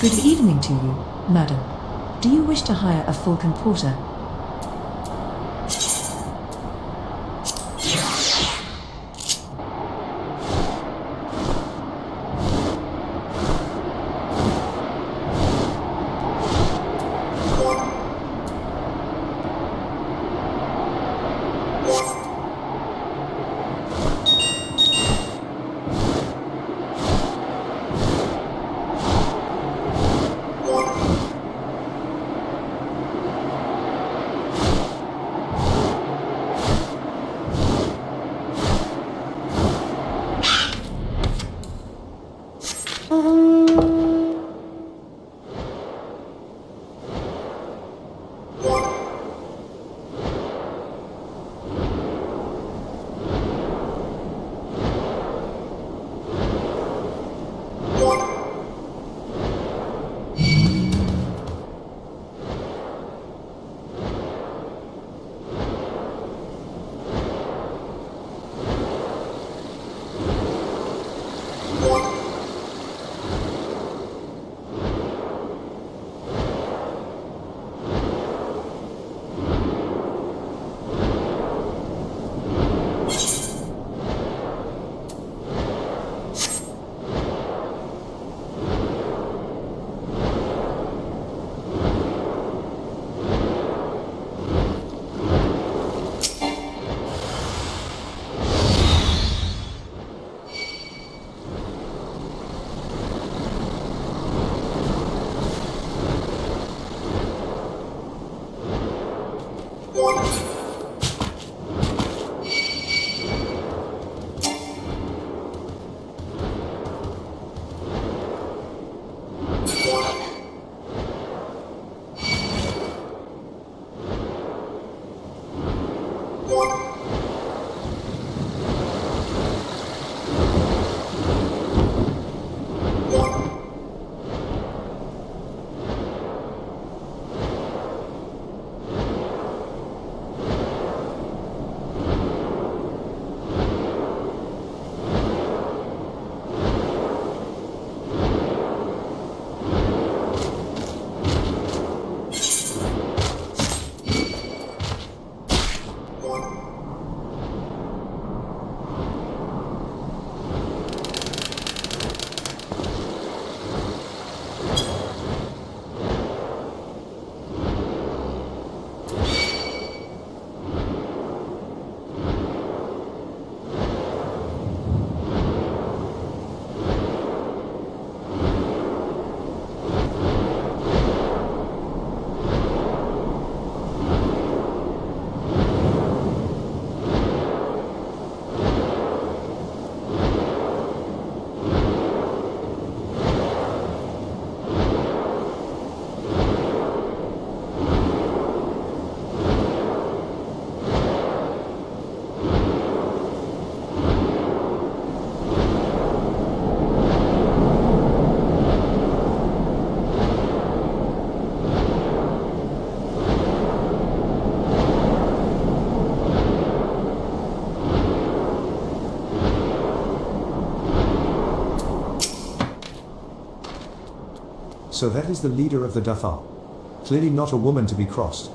Good evening to you, madam. Do you wish to hire a Falcon Porter? So that is the leader of the Dathal. Clearly not a woman to be crossed.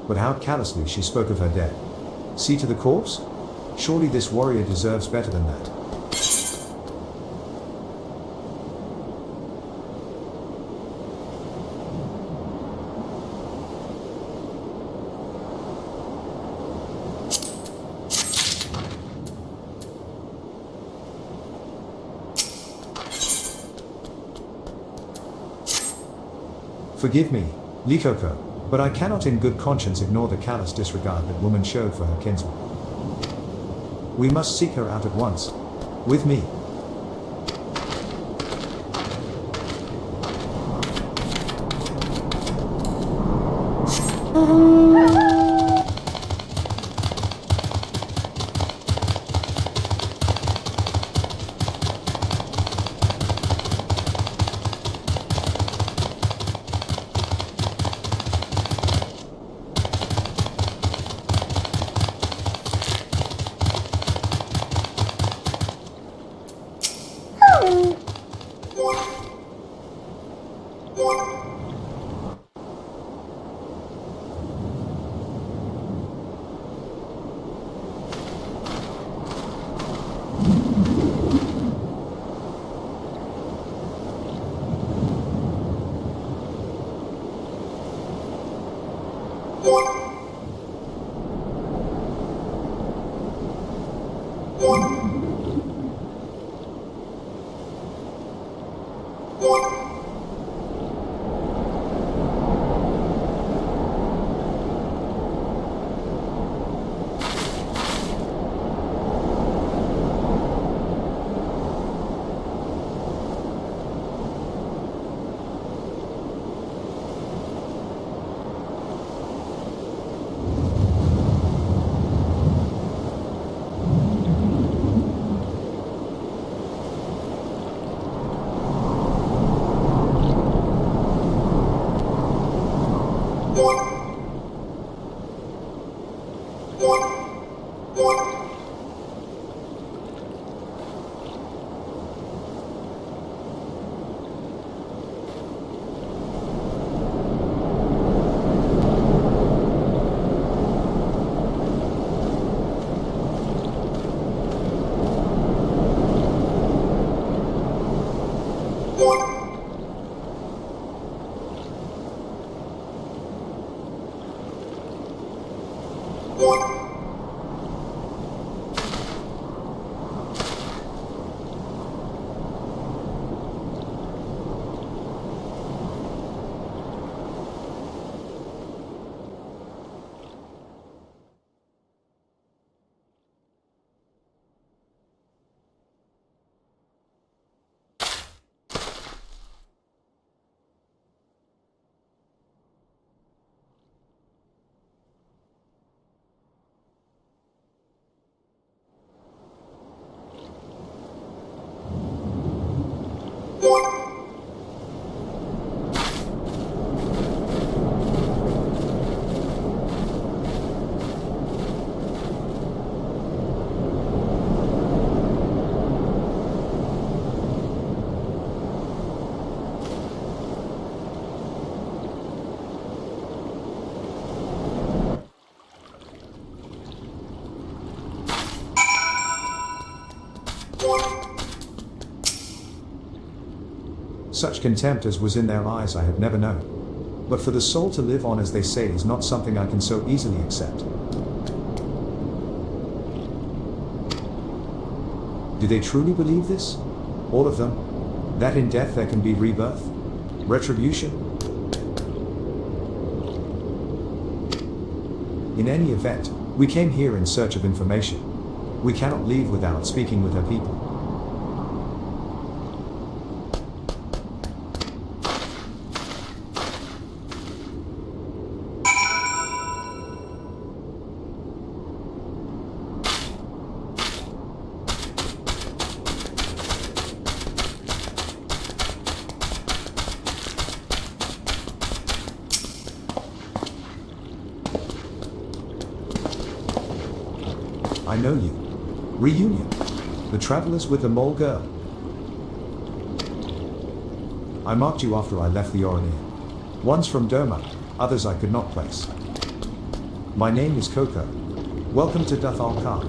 But how callously she spoke of her dead. See to the corpse? Surely this warrior deserves better than that. Forgive me, Lico, but I cannot in good conscience ignore the callous disregard that woman showed for her kinsman. We must seek her out at once. With me. Such contempt as was in their eyes I have never known. But for the soul to live on as they say is not something I can so easily accept. Do they truly believe this? All of them? That in death there can be rebirth? Retribution? In any event, we came here in search of information. We cannot leave without speaking with her people. I know you. Reunion. The travelers with the mole girl. I marked you after I left the Oranier. One's from Doma, others I could not place. My name is Coco. Welcome to Duth al-Khan.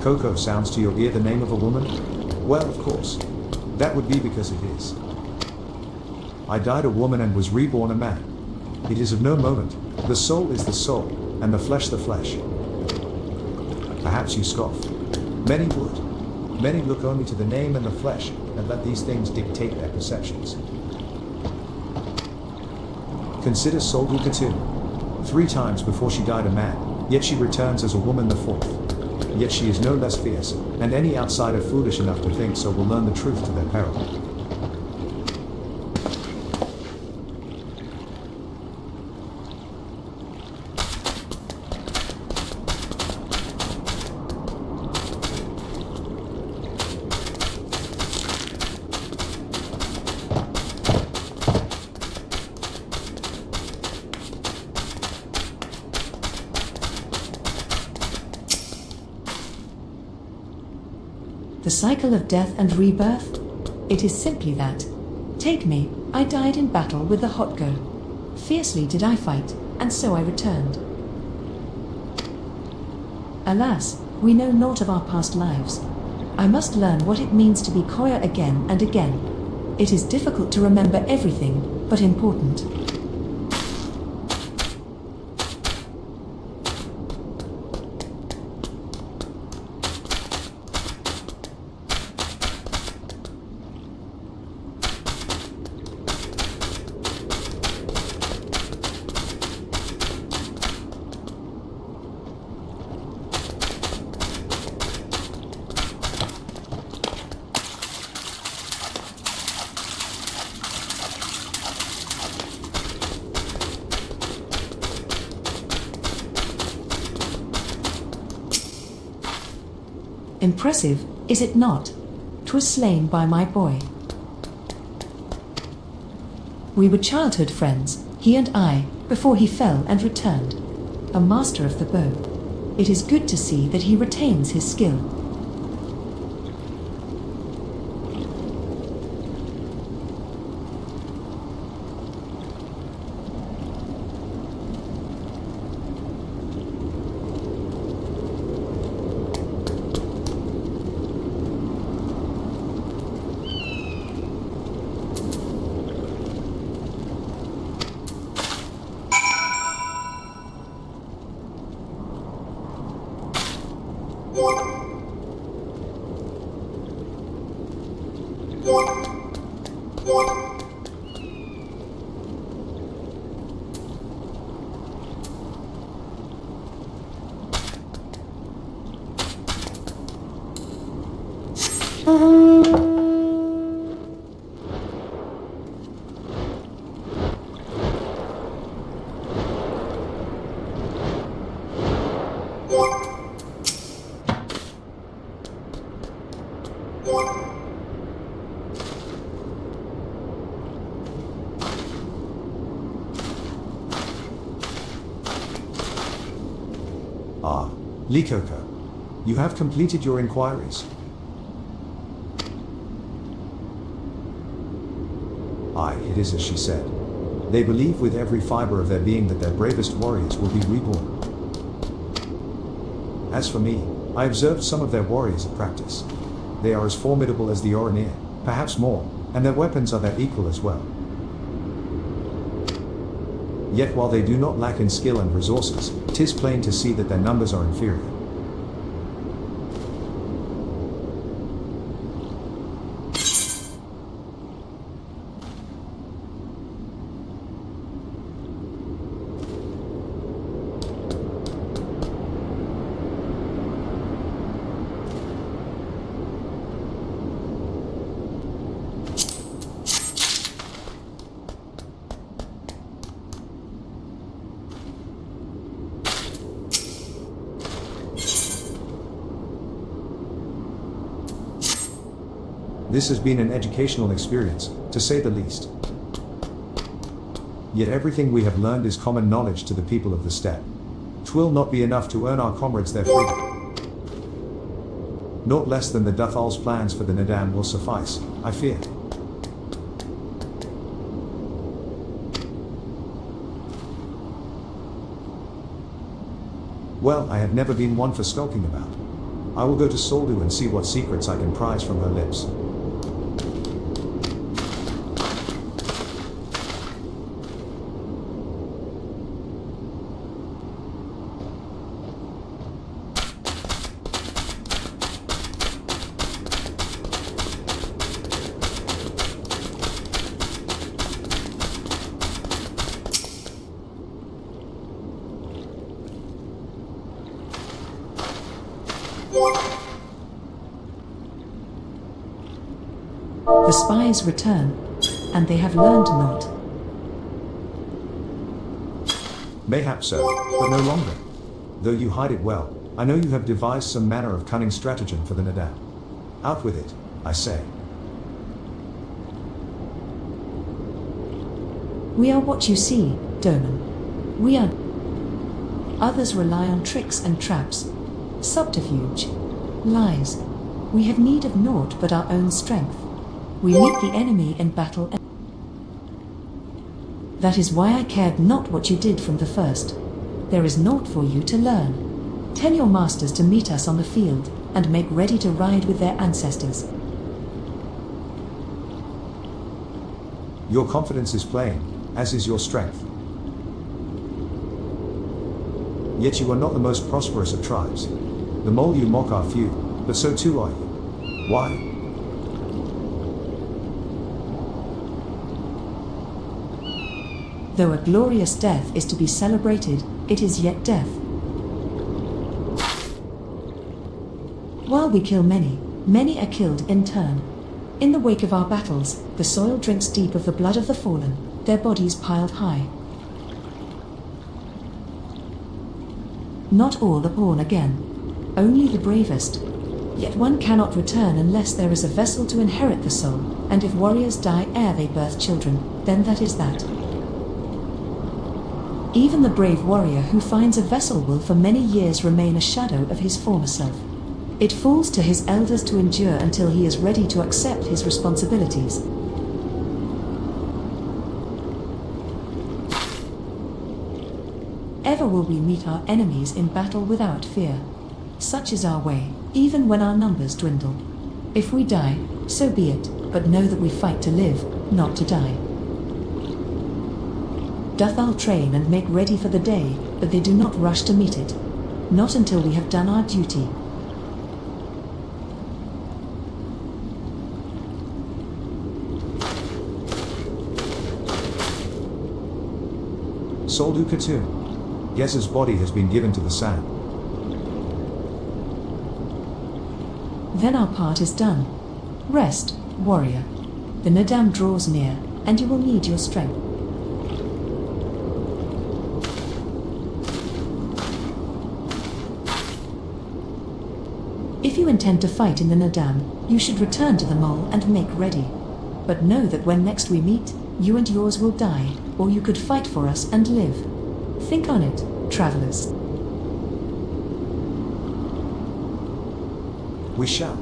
Coco sounds to your ear the name of a woman? Well, of course. That would be because it is. I died a woman and was reborn a man. It is of no moment. The soul is the soul, and the flesh the flesh. Perhaps you scoff. Many would. Many look only to the name and the flesh, and let these things dictate their perceptions. Consider Soldu Khatun. 3 times before she died a man, yet she returns as a woman the 4th. Yet she is no less fierce, and any outsider foolish enough to think so will learn the truth to their peril. The cycle of death and rebirth? It is simply that. Take me, I died in battle with the Hotgo. Fiercely did I fight, and so I returned. Alas, we know naught of our past lives. I must learn what it means to be Koya again and again. It is difficult to remember everything, but important. Impressive, is it not? 'Twas slain by my boy. We were childhood friends, he and I, before he fell and returned. A master of the bow. It is good to see that he retains his skill. Lico, you have completed your inquiries. Aye, it is as she said. They believe with every fiber of their being that their bravest warriors will be reborn. As for me, I observed some of their warriors at practice. They are as formidable as the Oranier, perhaps more, and their weapons are their equal as well. Yet while they do not lack in skill and resources, 'tis plain to see that their numbers are inferior. This has been an educational experience, to say the least. Yet everything we have learned is common knowledge to the people of the steppe. 'Twill not be enough to earn our comrades their freedom. Naught less than the Duthal's plans for the Nadam will suffice, I fear. Well, I have never been one for skulking about. I will go to Soldu and see what secrets I can prise from her lips. The spies return, and they have learned naught. Mayhap so, but no longer. Though you hide it well, I know you have devised some manner of cunning stratagem for the Nadam. Out with it, I say. We are what you see, Doman. We are. Others rely on tricks and traps, subterfuge, lies. We have need of naught but our own strength. We meet the enemy in battle. That is why I cared not what you did from the first. There is naught for you to learn. Tell your masters to meet us on the field, and make ready to ride with their ancestors. Your confidence is plain, as is your strength. Yet you are not the most prosperous of tribes. The mole you mock are few, but so too are you. Why? Though a glorious death is to be celebrated, it is yet death. While we kill many, many are killed in turn. In the wake of our battles, the soil drinks deep of the blood of the fallen, their bodies piled high. Not all are born again. Only the bravest. Yet one cannot return unless there is a vessel to inherit the soul, and if warriors die ere they birth children, then that is that. Even the brave warrior who finds a vessel will for many years remain a shadow of his former self. It falls to his elders to endure until he is ready to accept his responsibilities. Ever will we meet our enemies in battle without fear. Such is our way, even when our numbers dwindle. If we die, so be it, but know that we fight to live, not to die. Duthal train and make ready for the day, but they do not rush to meet it. Not until we have done our duty. Soldu Khatun. Gez's body has been given to the sand. Then our part is done. Rest, warrior. The Nadam draws near, and you will need your strength. If you intend to fight in the Nadam, you should return to the mole and make ready. But know that when next we meet, you and yours will die, or you could fight for us and live. Think on it, travelers. We shall.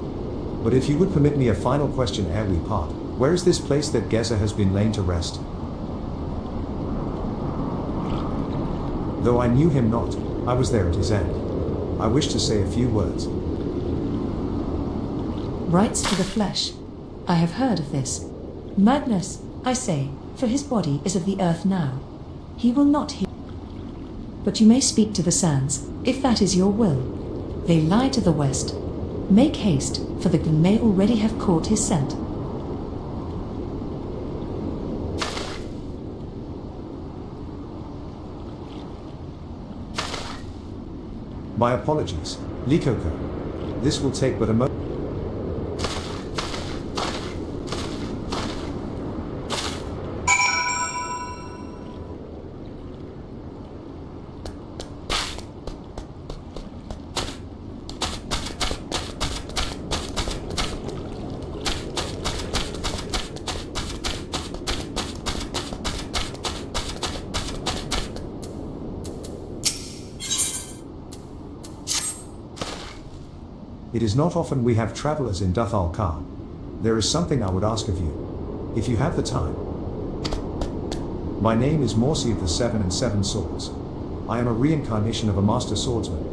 But if you would permit me a final question ere we part, where is this place that Geza has been lain to rest? Though I knew him not, I was there at his end. I wish to say a few words. Rights to the flesh. I have heard of this. Madness, I say, for his body is of the earth now. He will not hear. But you may speak to the sands, if that is your will. They lie to the west. Make haste, for the gun may already have caught his scent. My apologies, Lico. This will take but a moment. It is not often we have travelers in Duthal Khan. There is something I would ask of you, if you have the time. My name is Morsi of the 7 and 7 Swords. I am a reincarnation of a master swordsman.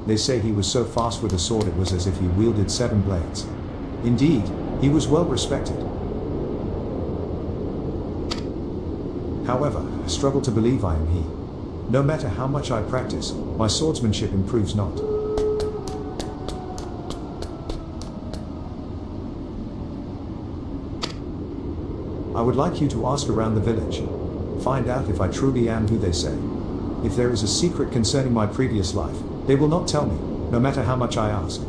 They say he was so fast with a sword it was as if he wielded 7 blades. Indeed, he was well respected. However, I struggle to believe I am he. No matter how much I practice, my swordsmanship improves not. I would like you to ask around the village. Find out if I truly am who they say. If there is a secret concerning my previous life, they will not tell me, no matter how much I ask.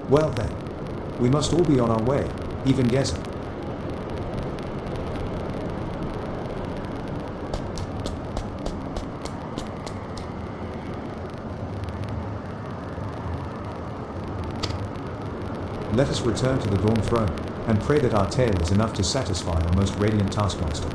Well then. We must all be on our way, even Geza. Let us return to the Dawn Throne, and pray that our tale is enough to satisfy our most radiant taskmaster.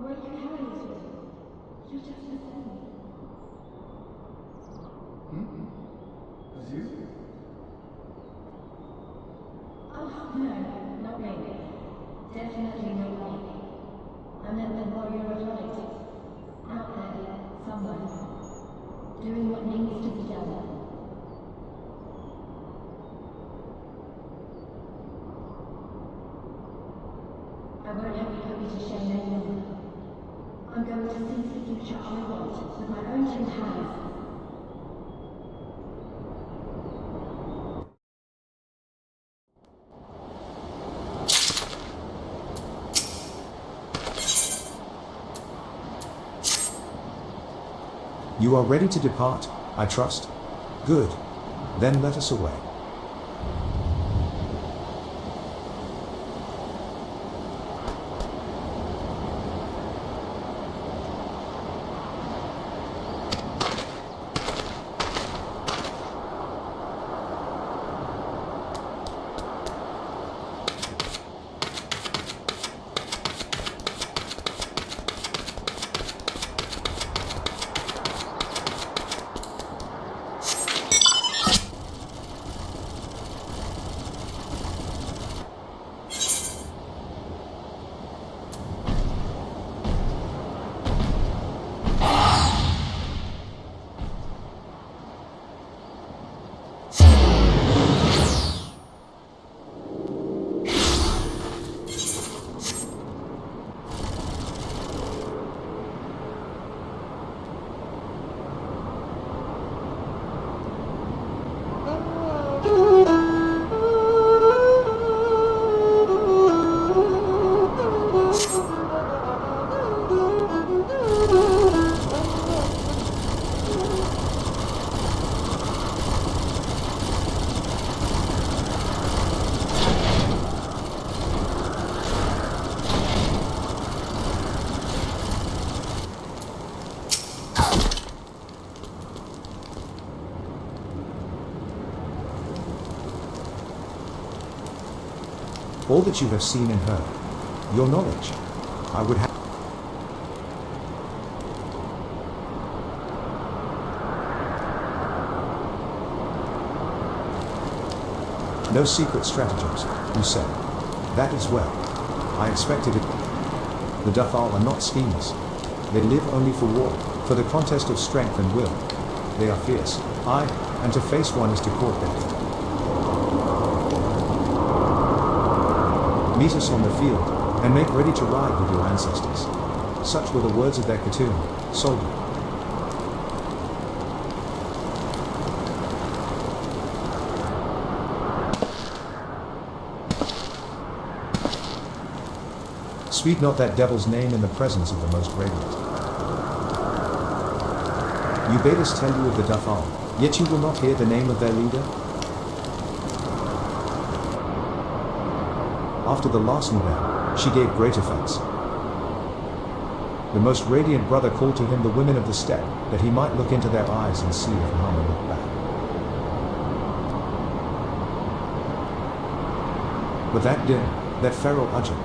were you carrying us with you? You just listened. Was you? Oh, no, not me. Definitely not me. I meant the warrior of light. Out there, somewhere. Doing what needs to be done. I won't have you put me to shame anymore. I'm going to seize the future I want with my own two hands. You are ready to depart, I trust? Good. Then let us away. All that you have seen and heard, your knowledge, I would have. No secret stratagems, you say. That is well. I expected it. The Duthal are not schemers. They live only for war, for the contest of strength and will. They are fierce, aye, and to face one is to court death. Meet us on the field, and make ready to ride with your ancestors. Such were the words of their Khatoon, soldier. Speak not that devil's name in the presence of the most radiant. You bade us tell you of the Duthal, yet you will not hear the name of their leader? After the last Nubel, she gave great offense. The most radiant brother called to him the women of the steppe, that he might look into their eyes and see if Hama looked back. But that din, that feral Ujjain,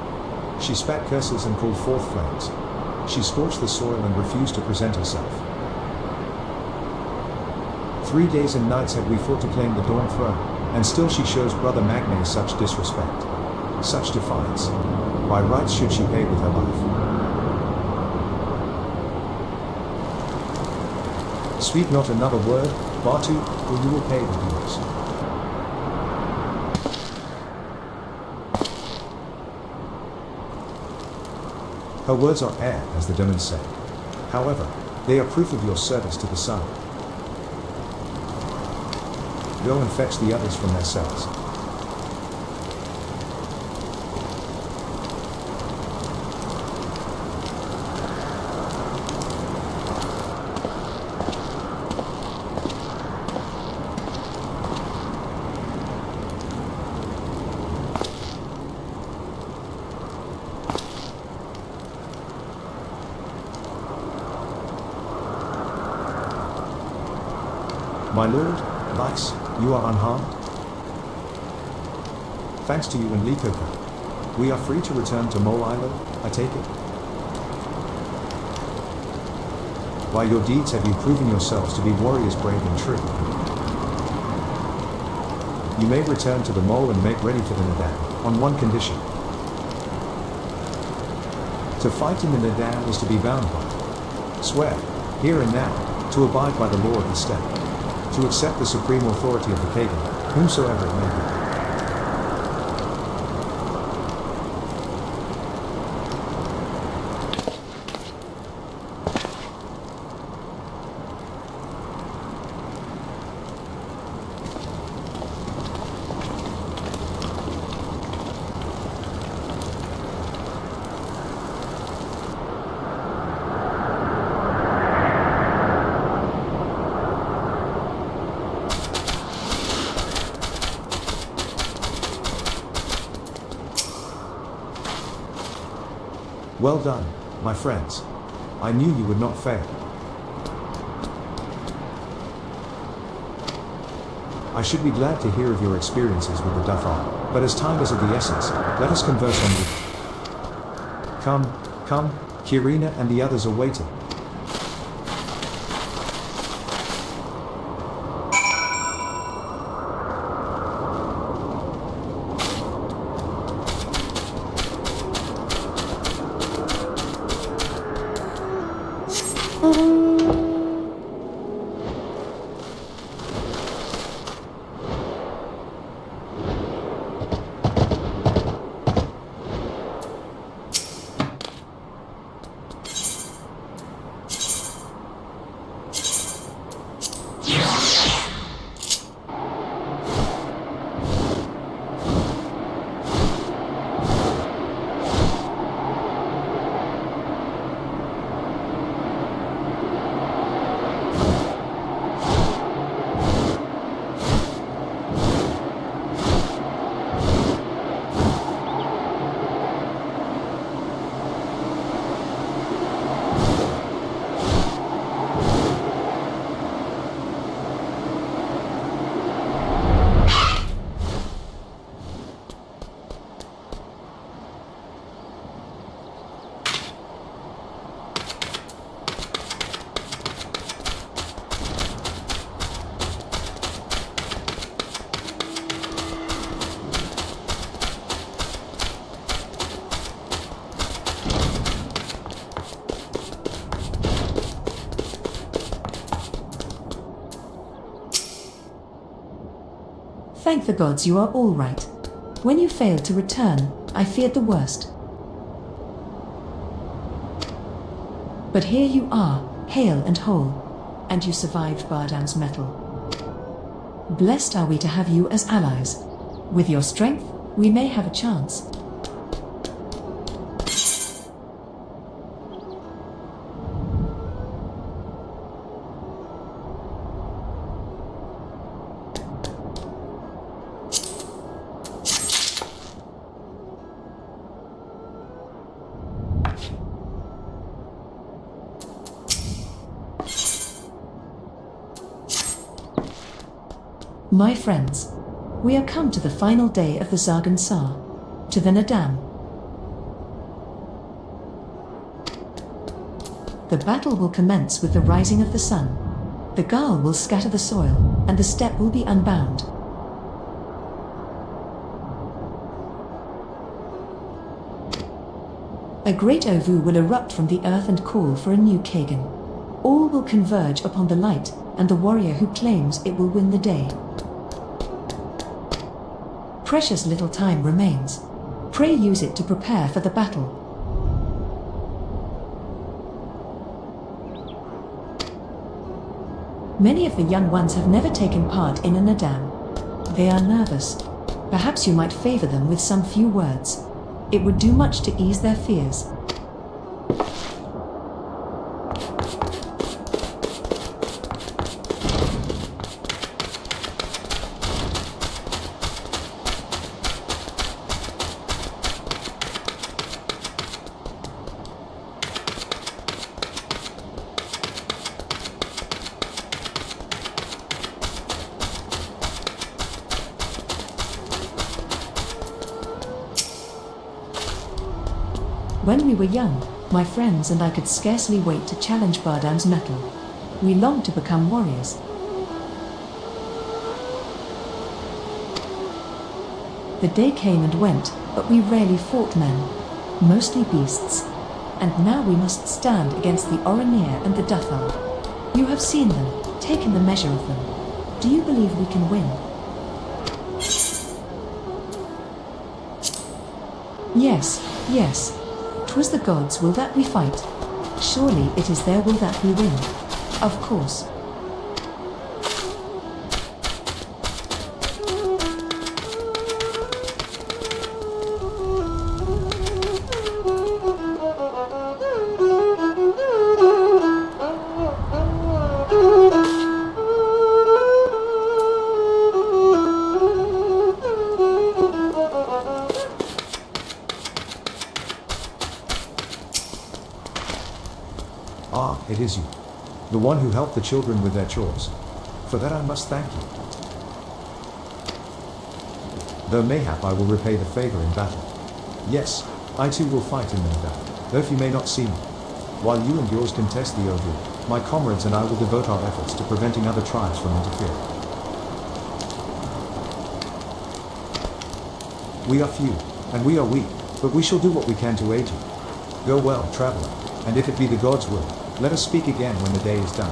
she spat curses and called forth flames. She scorched the soil and refused to present herself. 3 days and nights had we fought to claim the Dawn throne, and still she shows brother Magne such disrespect. Such defiance. By rights should she pay with her life. Speak not another word, Batu, or you will pay with yours. Her words are air, as the demons say. However, they are proof of your service to the sun. Go and fetch the others from their cells. My lord, Lice, you are unharmed? Thanks to you and Lico, we are free to return to Mo Ilo, I take it? By your deeds have you proven yourselves to be warriors brave and true. You may return to the mole and make ready for the Nadam, on one condition. To fight in the Nadam is to be bound by. Swear, here and now, to abide by the law of the steppe. To accept the supreme authority of the Kagan, whomsoever it may be. Well done, my friends. I knew you would not fail. I should be glad to hear of your experiences with the Dafar, but as time is of the essence, let us converse on with. Come, Kirina and the others are waiting. Thank the gods you are all right. When you failed to return, I feared the worst. But here you are, hale and whole, and you survived Bardam's metal. Blessed are we to have you as allies. With your strength, we may have a chance. My friends, we are come to the final day of the Zargan Sar, to the Nadam. The battle will commence with the rising of the sun. The Gal will scatter the soil, and the steppe will be unbound. A great Ovu will erupt from the earth and call for a new Kagan. All will converge upon the light, and the warrior who claims it will win the day. Precious little time remains. Pray use it to prepare for the battle. Many of the young ones have never taken part in a Nadam. They are nervous. Perhaps you might favor them with some few words. It would do much to ease their fears. When we were young, My friends and I could scarcely wait to challenge Bardam's mettle. We longed to become warriors. The day came and went, but we rarely fought men, mostly beasts. And now we must stand against the Oranir and the Duthal. You have seen them, taken the measure of them. Do you believe we can win? Yes, yes. 'Twas the gods' will that we fight. Surely it is their will that we win. Of course. Ah, it is you. The one who helped the children with their chores. For that I must thank you. Though mayhap I will repay the favor in battle. Yes, I too will fight in Mendal, though if you may not see me. While you and yours contest the Odu, my comrades and I will devote our efforts to preventing other tribes from interfering. We are few, and we are weak, but we shall do what we can to aid you. Go well, traveler, and if it be the gods' will, let us speak again when the day is done.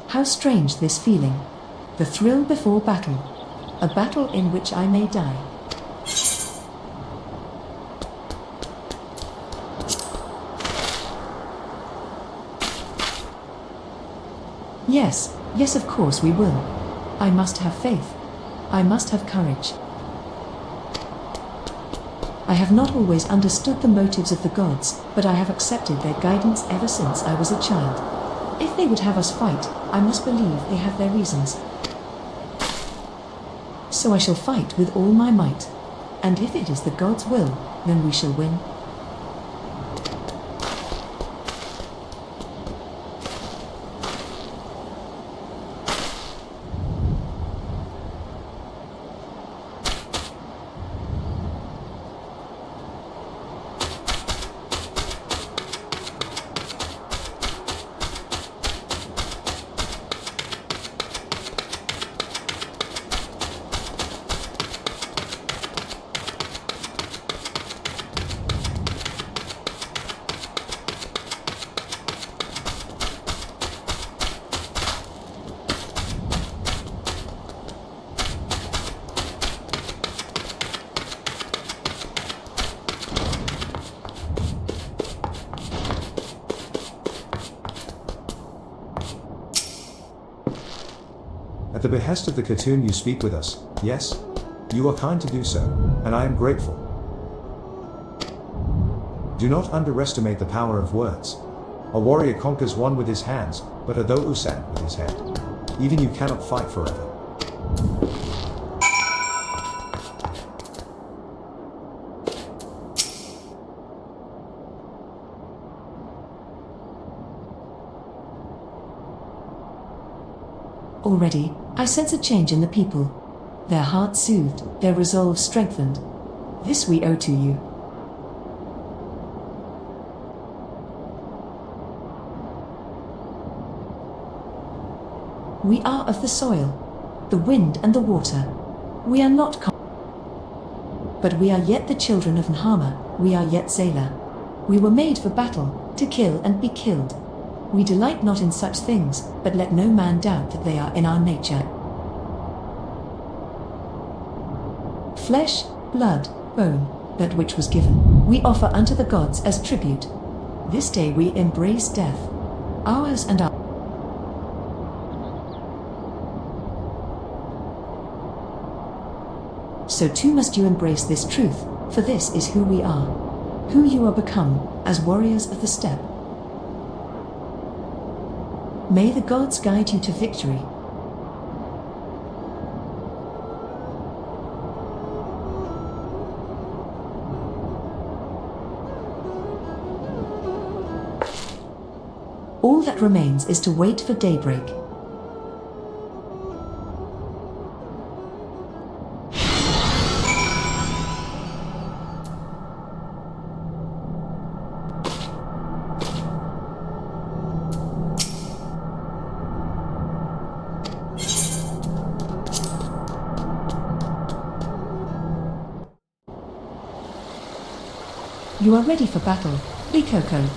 How strange this feeling. The thrill before battle. A battle in which I may die. Yes, yes, of course we will. I must have faith. I must have courage. I have not always understood the motives of the gods, but I have accepted their guidance ever since I was a child. If they would have us fight, I must believe they have their reasons. So I shall fight with all my might. And if it is the gods' will, then we shall win. At the behest of the Khatoon you speak with us, yes? You are kind to do so, and I am grateful. Do not underestimate the power of words. A warrior conquers one with his hands, but a Usan with his head. Even you cannot fight forever. Already, I sense a change in the people. Their hearts soothed, their resolve strengthened. This we owe to you. We are of the soil, the wind and the water. We are not but we are yet the children of Nhama, we are yet Zayla. We were made for battle, to kill and be killed. We delight not in such things, but let no man doubt that they are in our nature. Flesh, blood, bone, that which was given, we offer unto the gods as tribute. This day we embrace death, ours and our. So too must you embrace this truth, for this is who we are, who you are become, as warriors of the steppe. May the gods guide you to victory. All that remains is to wait for daybreak. You are ready for battle, Lico.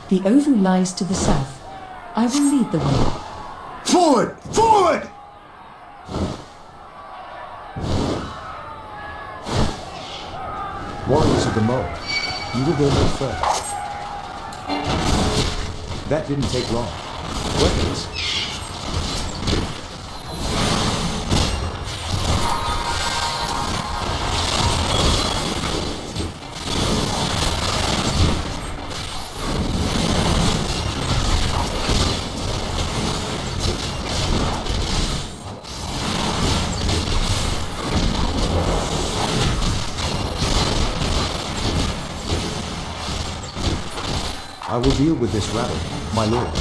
The oval lies to the south. I will lead the way. Forward! Forward! Warriors of the Mole, you will go no further. That didn't take long. Weapons. I will deal with this rabble, my lord.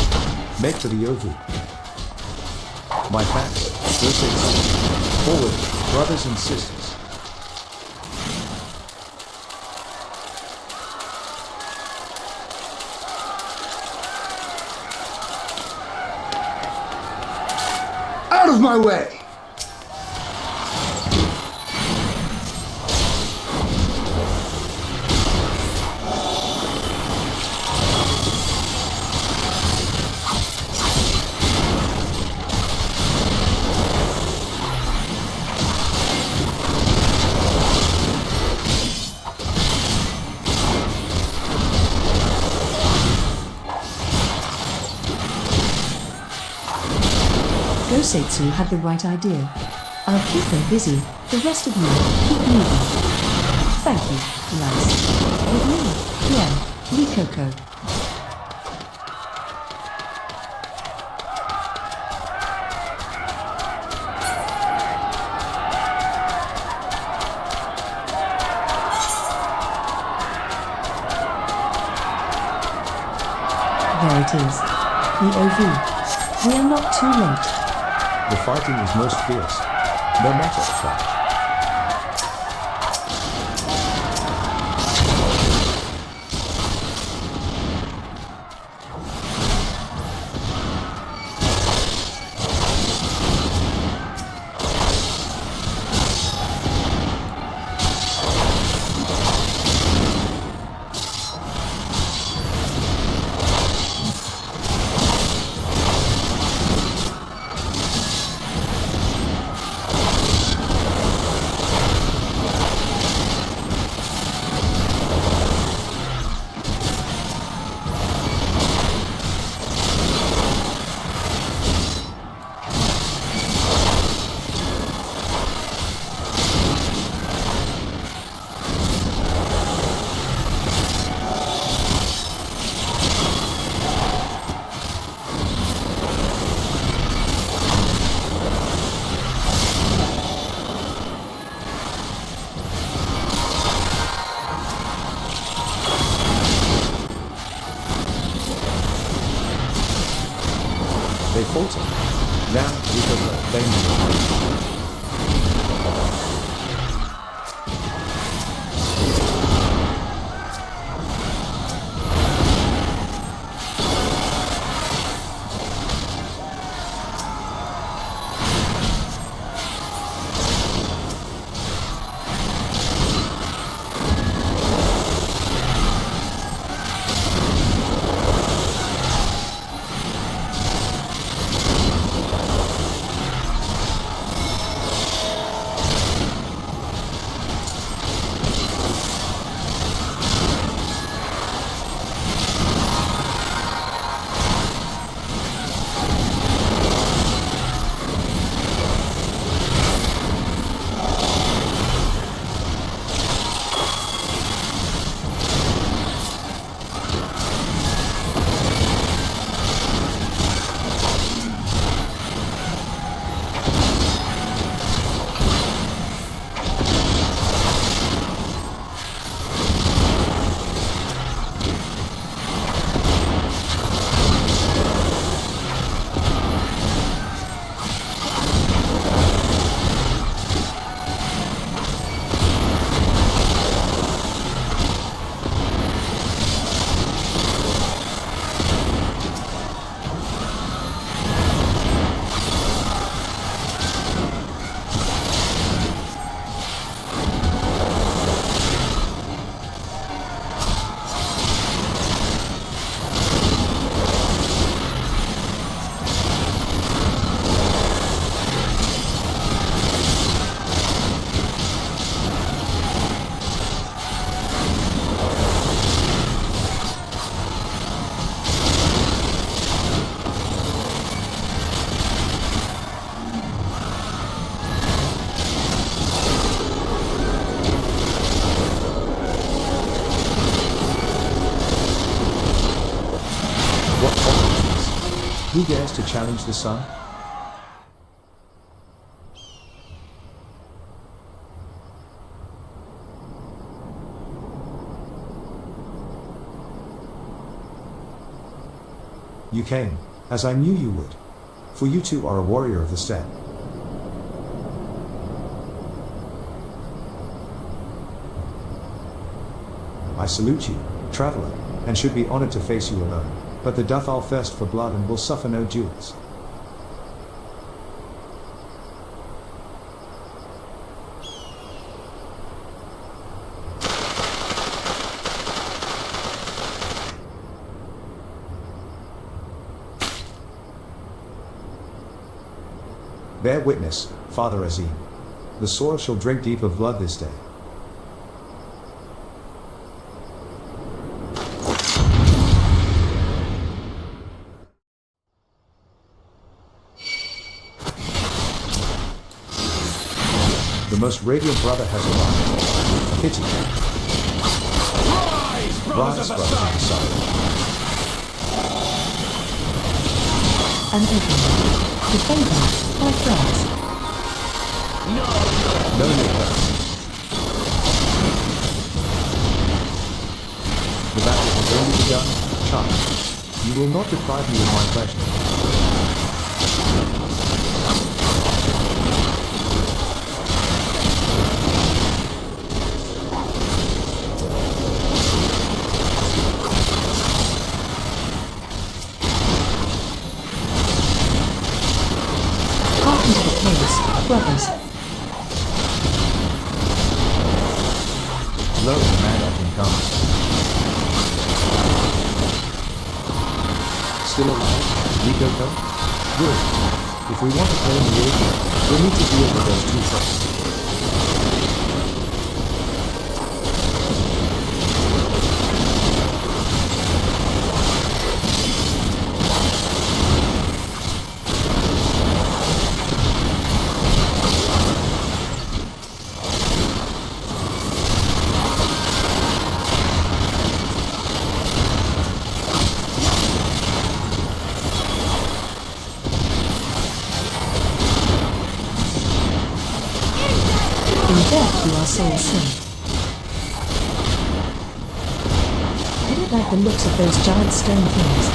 Make for the Ovu. My facts, first aid. Forward, brothers and sisters. Out of my way! Osetsu had the right idea. I'll keep them busy, the rest of you, keep moving. Thank you, Rice. With me, PM, Lico. There it is. The OV. We are not too late. The fighting is most fierce. No matter the fact. They falter. Now we can blame them. Who dares to challenge the sun? You came, as I knew you would. For you too are a warrior of the steppe. I salute you, traveler, and should be honored to face you alone. But the doth all thirst for blood and will suffer no duels. Bear witness, Father Azim. The soil shall drink deep of blood this day. most radiant brother has arrived. Pity. Rise, brothers of the sun. An opening. Defend them by flares. No need hurt. The battle has only begun, child. You will not deprive me of my pleasure. Hearken to the chaos, brothers. Lo, the man often comes. Still alive? Lico come? Good. If we want to play in the league, we'll need to deal with those two first. In death you are soul sin. I don't like the looks of those giant stone things.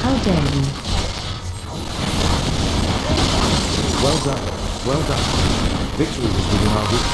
How dare you? Well done. Well done. Victory is within our reach.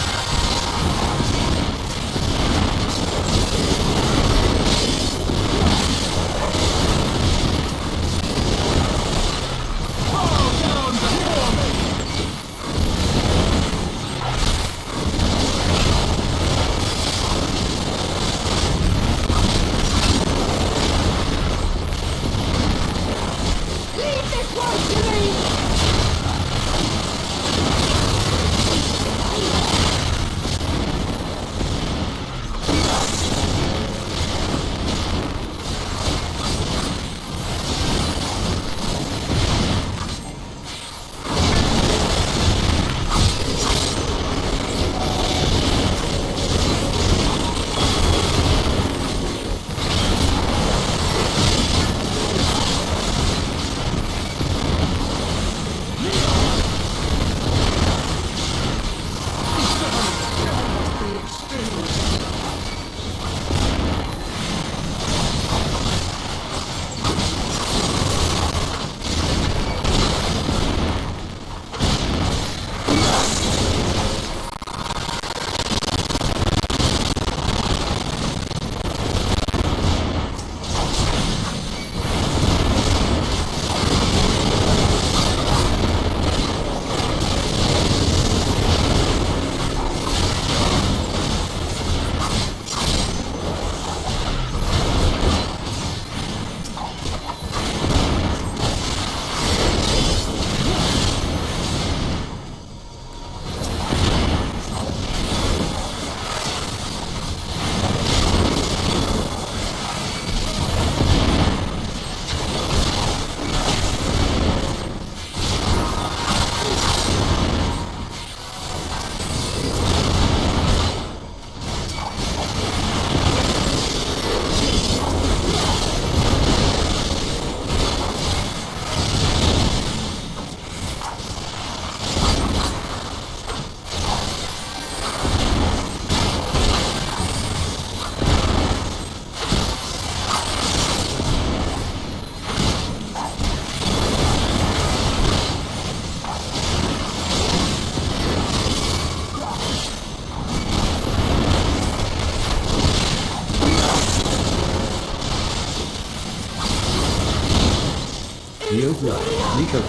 The Ogre, Lico,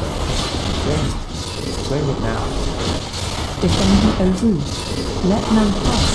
claim it now. Defend the Ovu. Let none pass.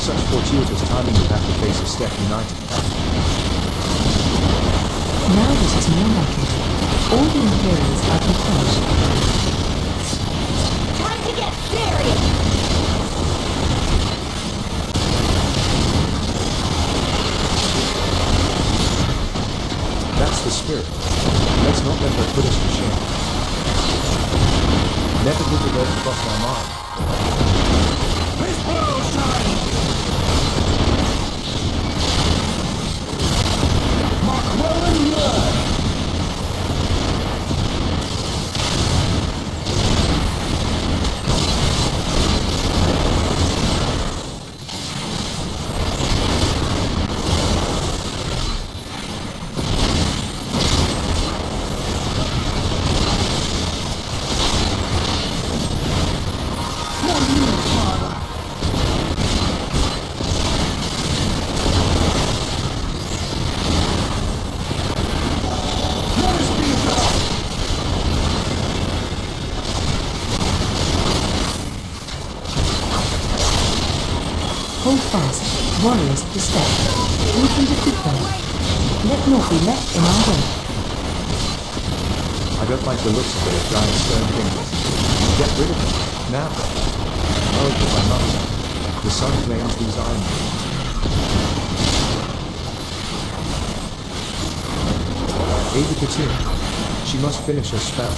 Such fortuitous timing would have to face a step united. Now this is more like it. All the Imperials are converged. Time to get serious! That's the spirit. Let's not let her put us to shame. Never did the word cross my mind. Hold fast, warriors of the steppe. We can defeat them. Let naught be left in our wake. I don't like the looks of their giant stone fingers. Get rid of them, now. Oh, but I must. The sun claims these iron. Ava Katir. She must finish her spell.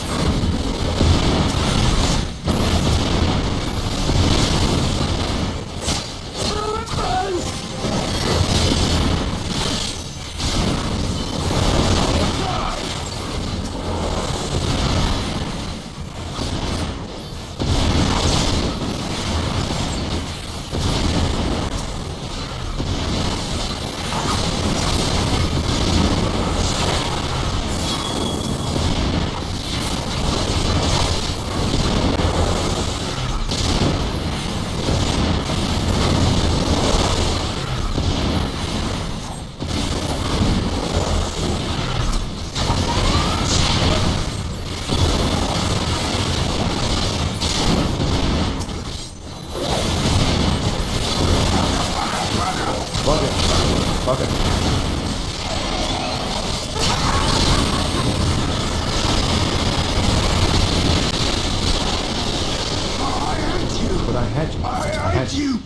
Bugger. But I had you. I had you.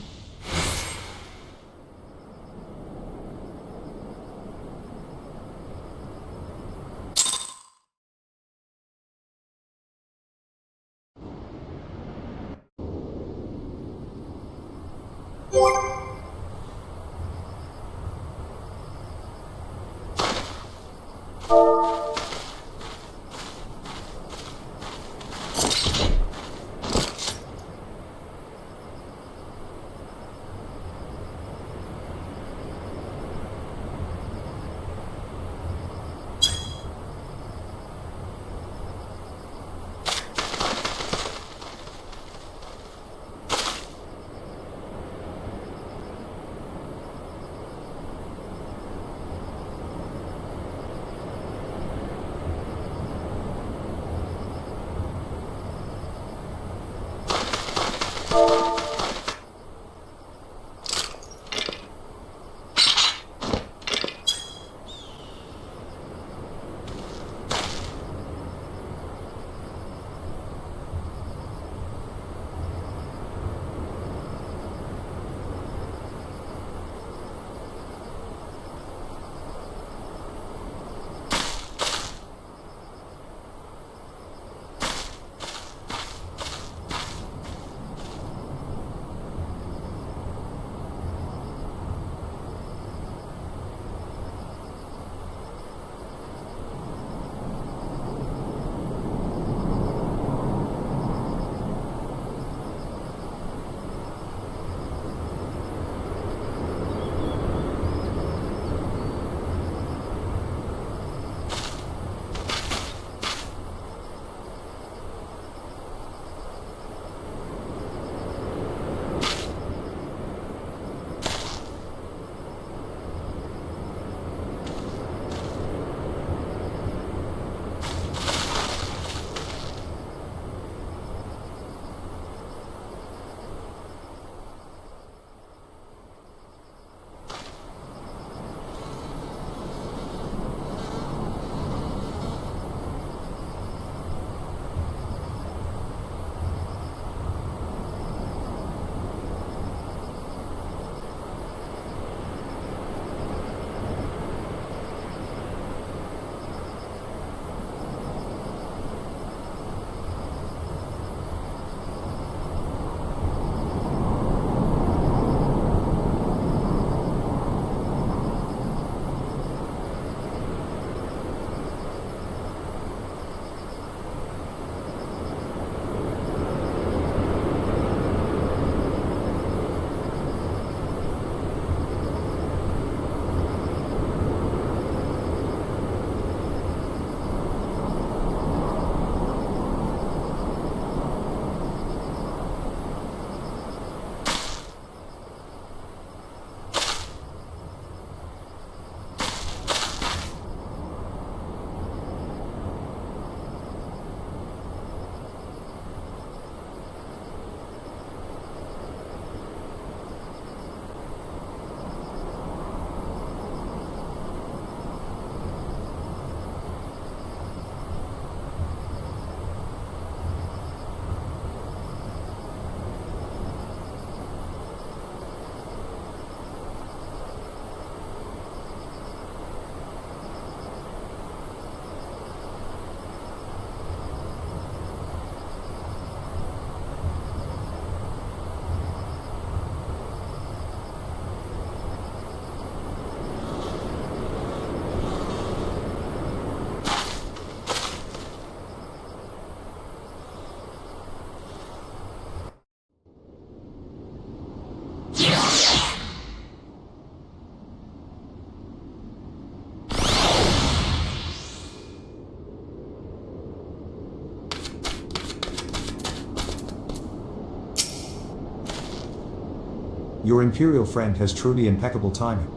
Your Imperial friend has truly impeccable timing.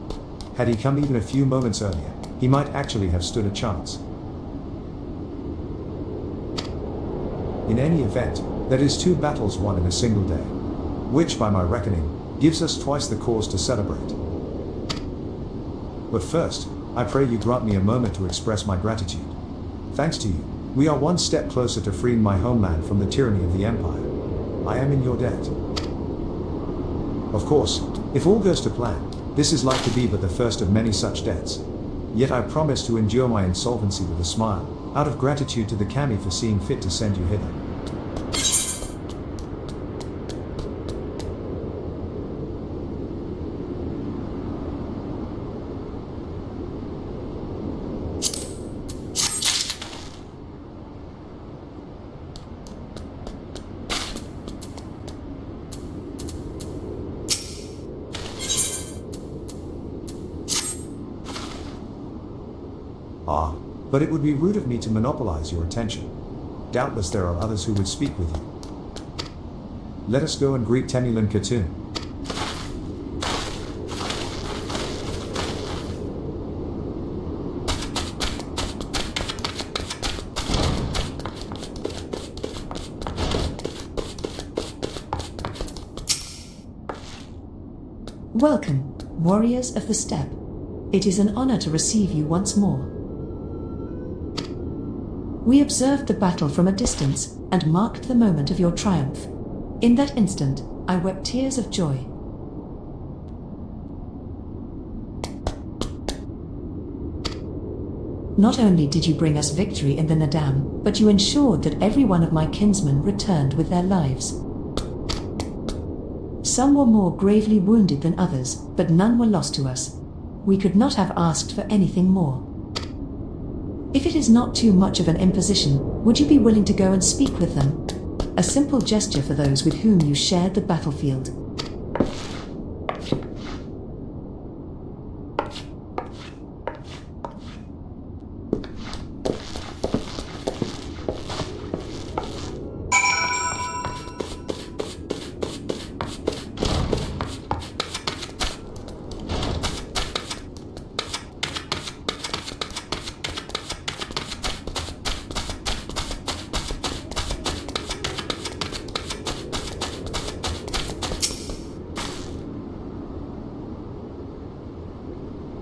Had he come even a few moments earlier, he might actually have stood a chance. In any event, that is 2 battles won in a single day. Which, by my reckoning, gives us twice the cause to celebrate. But first, I pray you grant me a moment to express my gratitude. Thanks to you, we are one step closer to freeing my homeland from the tyranny of the Empire. I am in your debt. Of course, if all goes to plan, this is like to be but the first of many such debts. Yet I promise to endure my insolvency with a smile, out of gratitude to the Kami for seeing fit to send you hither. Ah, but it would be rude of me to monopolize your attention. Doubtless there are others who would speak with you. Let us go and greet Temulin Khatun. Welcome, warriors of the steppe. It is an honor to receive you once more. We observed the battle from a distance and marked the moment of your triumph. In that instant, I wept tears of joy. Not only did you bring us victory in the Nadam, but you ensured that every one of my kinsmen returned with their lives. Some were more gravely wounded than others, but none were lost to us. We could not have asked for anything more. If it is not too much of an imposition, would you be willing to go and speak with them? A simple gesture for those with whom you shared the battlefield.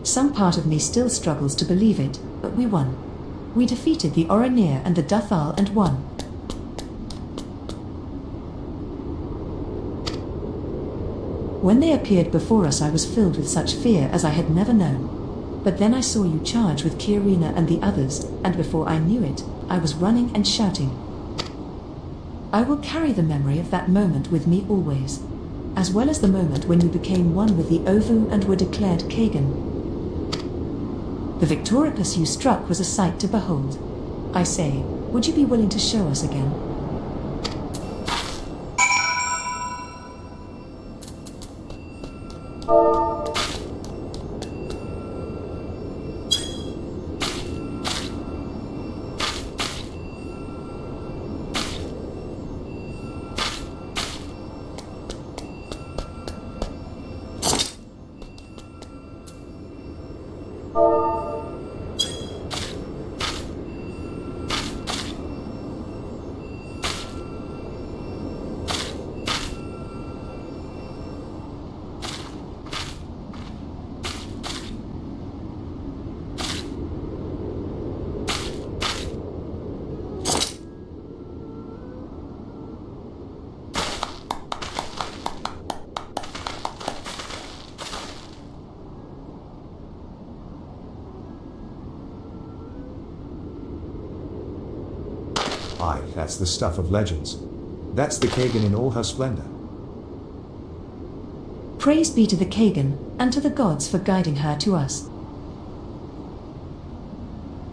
Some part of me still struggles to believe it, but we won. We defeated the Oranir and the Dathal and won. When they appeared before us, I was filled with such fear as I had never known. But then I saw you charge with Kirina and the others, and before I knew it, I was running and shouting. I will carry the memory of that moment with me always, as well as the moment when you became one with the Ovu and were declared Kagan. The Victoripus you struck was a sight to behold. I say, would you be willing to show us again? Aye, that's the stuff of legends. That's the Kagan in all her splendor. Praise be to the Kagan, and to the gods for guiding her to us.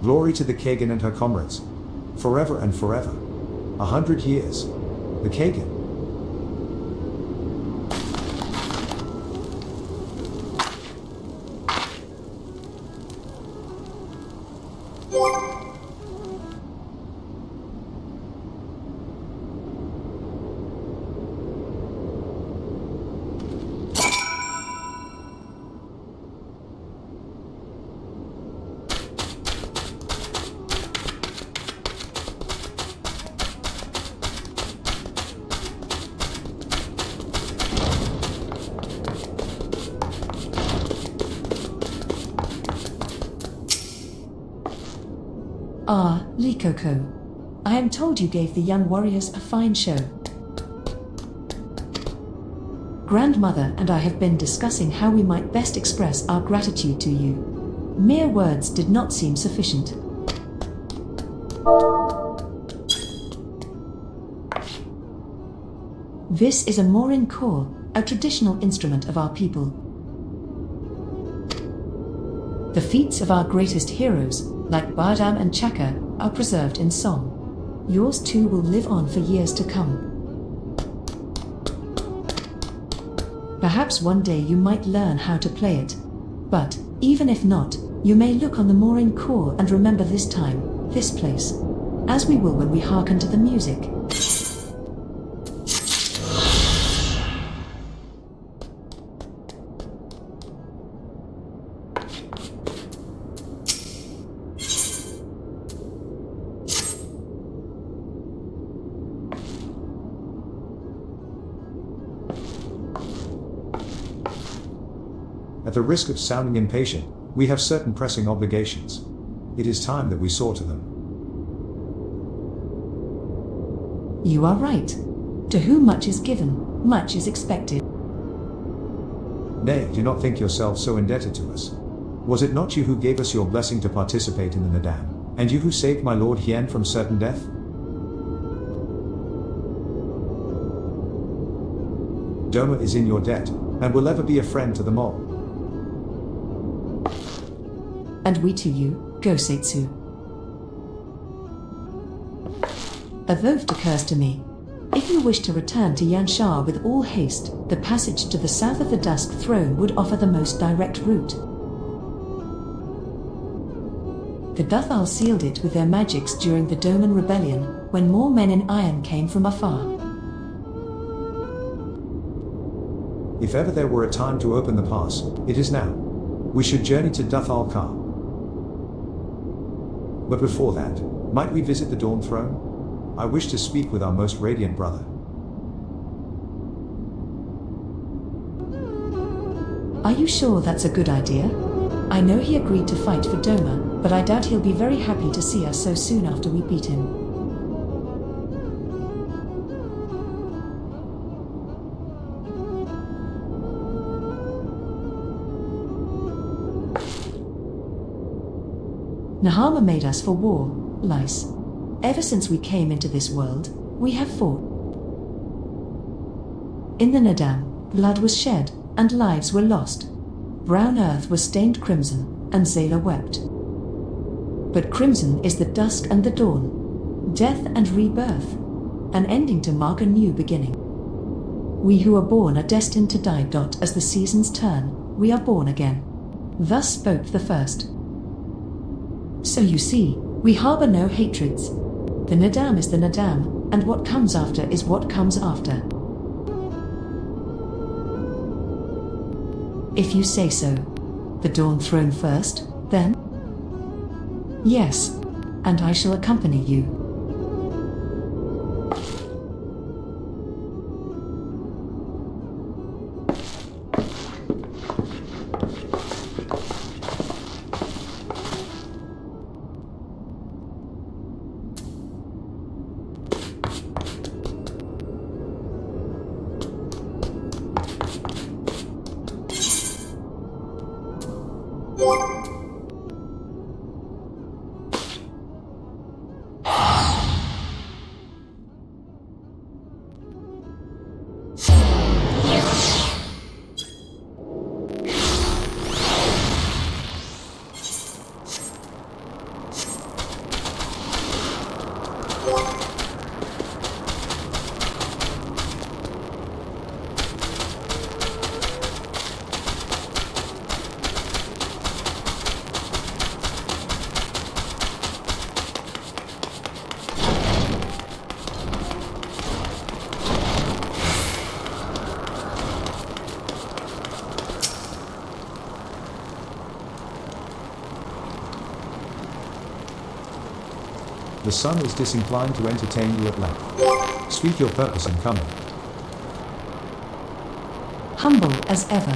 Glory to the Kagan and her comrades. Forever and forever. 100 years. The Kagan. Ah, Lico. I am told you gave the young warriors a fine show. Grandmother and I have been discussing how we might best express our gratitude to you. Mere words did not seem sufficient. This is a Morin core, a traditional instrument of our people. The feats of our greatest heroes, like Bardam and Chaka, are preserved in song. Yours too will live on for years to come. Perhaps one day you might learn how to play it. But, even if not, you may look on the Morin core and remember this time, this place. As we will when we hearken to the music. At the risk of sounding impatient, we have certain pressing obligations. It is time that we saw to them. You are right. To whom much is given, much is expected. Nay, do not think yourself so indebted to us. Was it not you who gave us your blessing to participate in the Nadam, and you who saved my lord Hien from certain death? Doma is in your debt, and will ever be a friend to them all. And we to you, Gosetsu. A thought occurs to me. If you wish to return to Yanshar with all haste, the passage to the south of the Dusk Throne would offer the most direct route. The Duthal sealed it with their magics during the Doman Rebellion, when more men in iron came from afar. If ever there were a time to open the pass, it is now. We should journey to Duthal Ka. But before that, might we visit the Dawn Throne? I wish to speak with our most radiant brother. Are you sure that's a good idea? I know he agreed to fight for Doma, but I doubt he'll be very happy to see us so soon after we beat him. Nahama made us for war, Lice. Ever since we came into this world, we have fought. In the Nadam, blood was shed, and lives were lost. Brown earth was stained crimson, and Zayla wept. But crimson is the dusk and the dawn, death and rebirth, an ending to mark a new beginning. We who are born are destined to die. As the seasons turn, we are born again. Thus spoke the first. So you see, we harbor no hatreds. The Nadam is the Nadam, and what comes after is what comes after. If you say so. The Dawn Throne first, then? Yes. And I shall accompany you. The sun is disinclined to entertain you at length. Speak your purpose in coming. Humble as ever.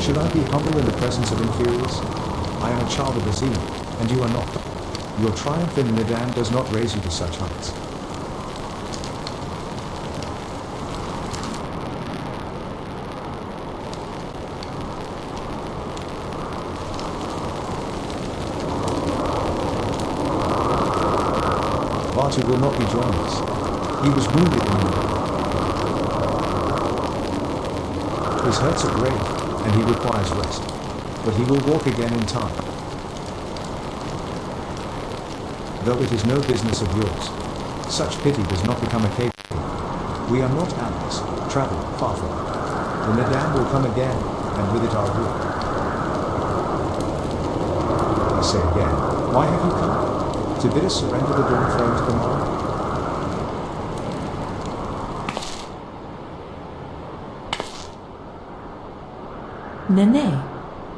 Should I be humble in the presence of inferiors? I am a child of Azim, and you are not. Your triumph in Nidan does not raise you to such heights. Batu will not be joining us. He was wounded in the His hurts are grave, and he requires rest. But he will walk again in time. Though it is no business of yours. Such pity does not become a cave. We are not allies, travel far from it. The Nidan will come again, and with it our rule. I say again, why have you come? To bid us surrender the Dawn Throne to the Maul? Nene.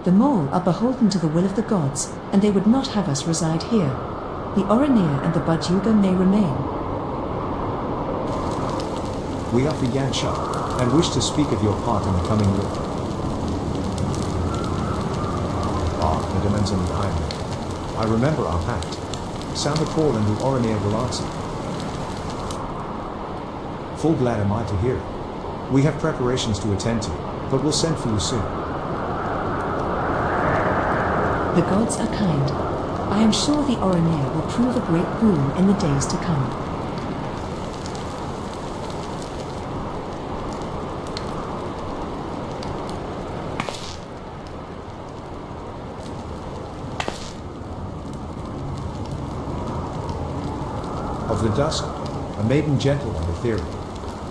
The Maul are beholden to the will of the gods, and they would not have us reside here. The Oranir and the Bajuga may remain. We are for Yansha, and wish to speak of your part in the coming war. Ah, the demands on the island. I remember our pact. Sound a call and the Oranir will answer. Full glad am I to hear it. We have preparations to attend to, but we'll send for you soon. The gods are kind. I am sure the Oranir will prove a great boon in the days to come. Of the dusk, a maiden gentle and ethereal,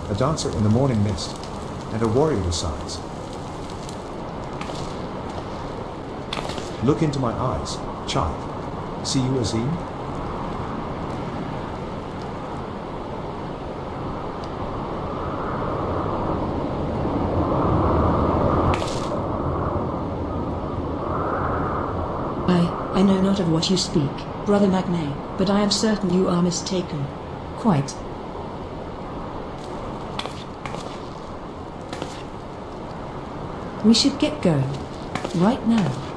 a dancer in the morning mist, and a warrior besides. Look into my eyes, child. See you, Azim? I know not of what you speak, Brother Magne, but I am certain you are mistaken. Quite. We should get going. Right now.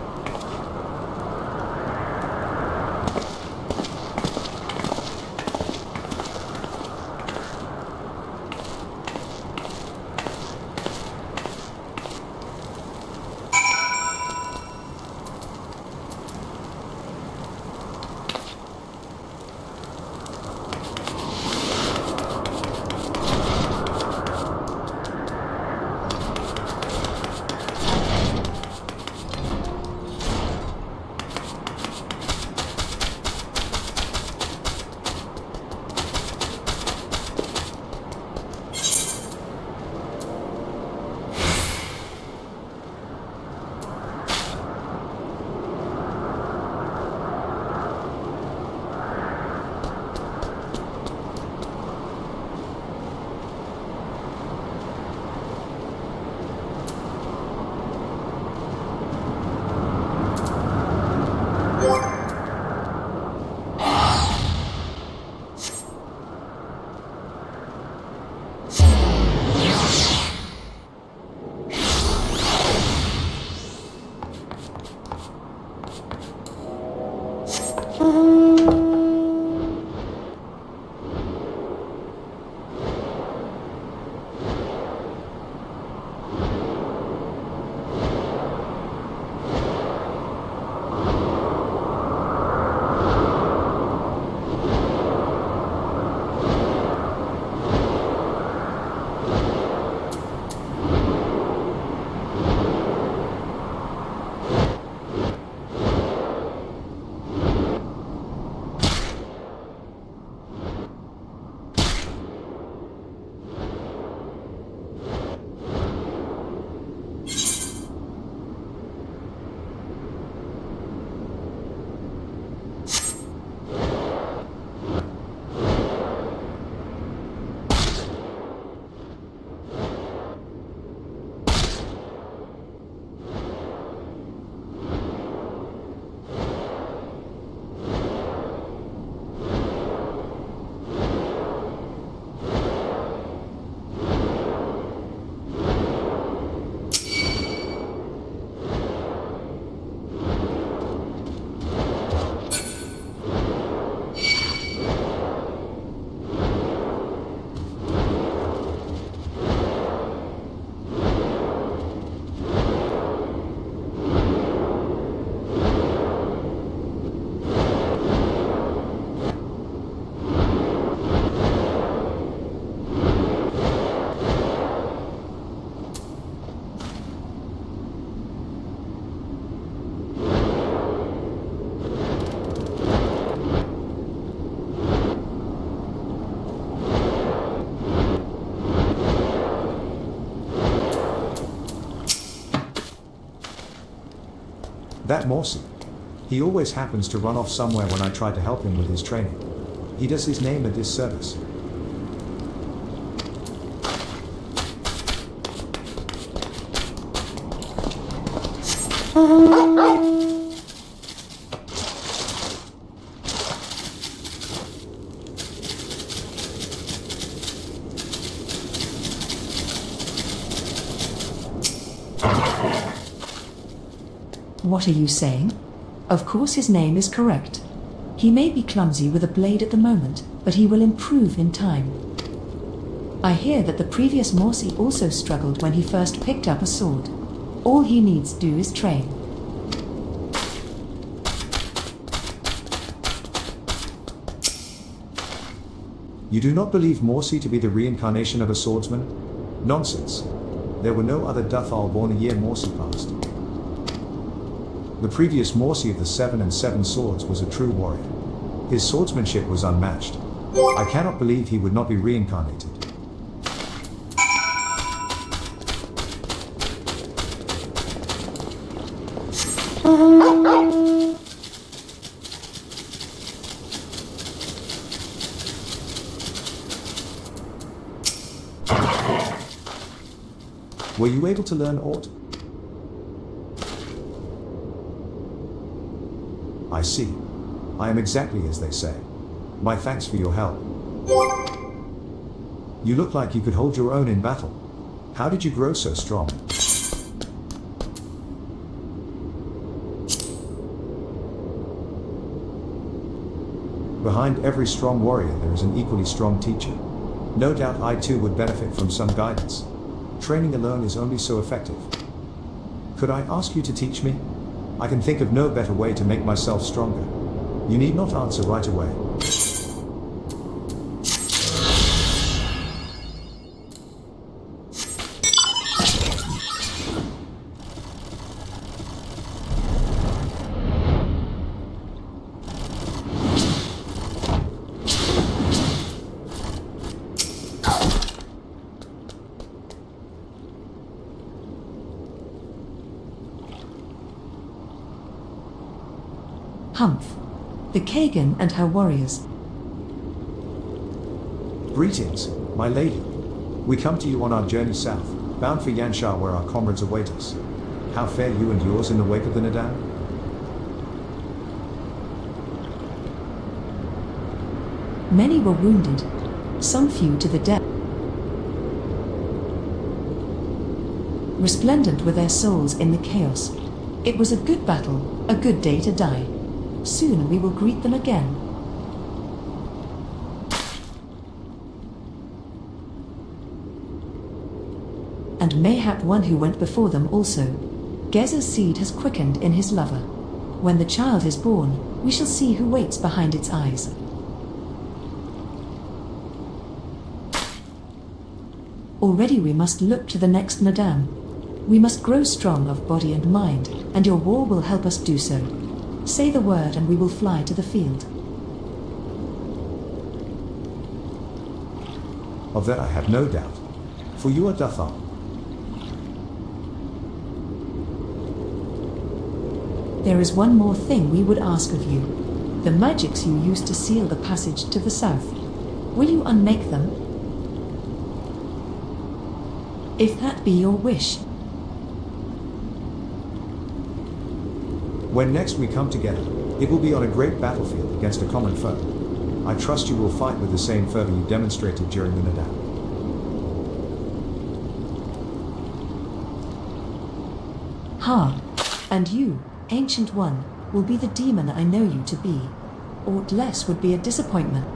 That Morsi. He always happens to run off somewhere when I try to help him with his training. He does his name a disservice. What are you saying? Of course his name is correct. He may be clumsy with a blade at the moment, but he will improve in time. I hear that the previous Morsi also struggled when he first picked up a sword. All he needs to do is train. You do not believe Morsi to be the reincarnation of a swordsman? Nonsense. There were no other Duthal born a year Morsi passed. The previous Morsi of the 7 and 7 swords was a true warrior. His swordsmanship was unmatched. I cannot believe he would not be reincarnated. Were you able to learn aught? I see. I am exactly as they say. My thanks for your help. You look like you could hold your own in battle. How did you grow so strong? Behind every strong warrior there is an equally strong teacher. No doubt I too would benefit from some guidance. Training alone is only so effective. Could I ask you to teach me? I can think of no better way to make myself stronger. You need not answer right away. Humph. The Kagan and her warriors. Greetings, my lady. We come to you on our journey south, bound for Yanshar where our comrades await us. How fare you and yours in the wake of the Nadam? Many were wounded, some few to the death. Resplendent were their souls in the chaos. It was a good battle, a good day to die. Soon we will greet them again. And mayhap one who went before them also. Gezer's seed has quickened in his lover. When the child is born, we shall see who waits behind its eyes. Already we must look to the next Nadam. We must grow strong of body and mind, and your war will help us do so. Say the word and we will fly to the field. Of that I have no doubt. For you are Dathal. There is one more thing we would ask of you. The magics you used to seal the passage to the south. Will you unmake them? If that be your wish. When next we come together, it will be on a great battlefield against a common foe. I trust you will fight with the same fervor you demonstrated during the Nadam. Ha! And you, Ancient One, will be the demon I know you to be. Aught less would be a disappointment.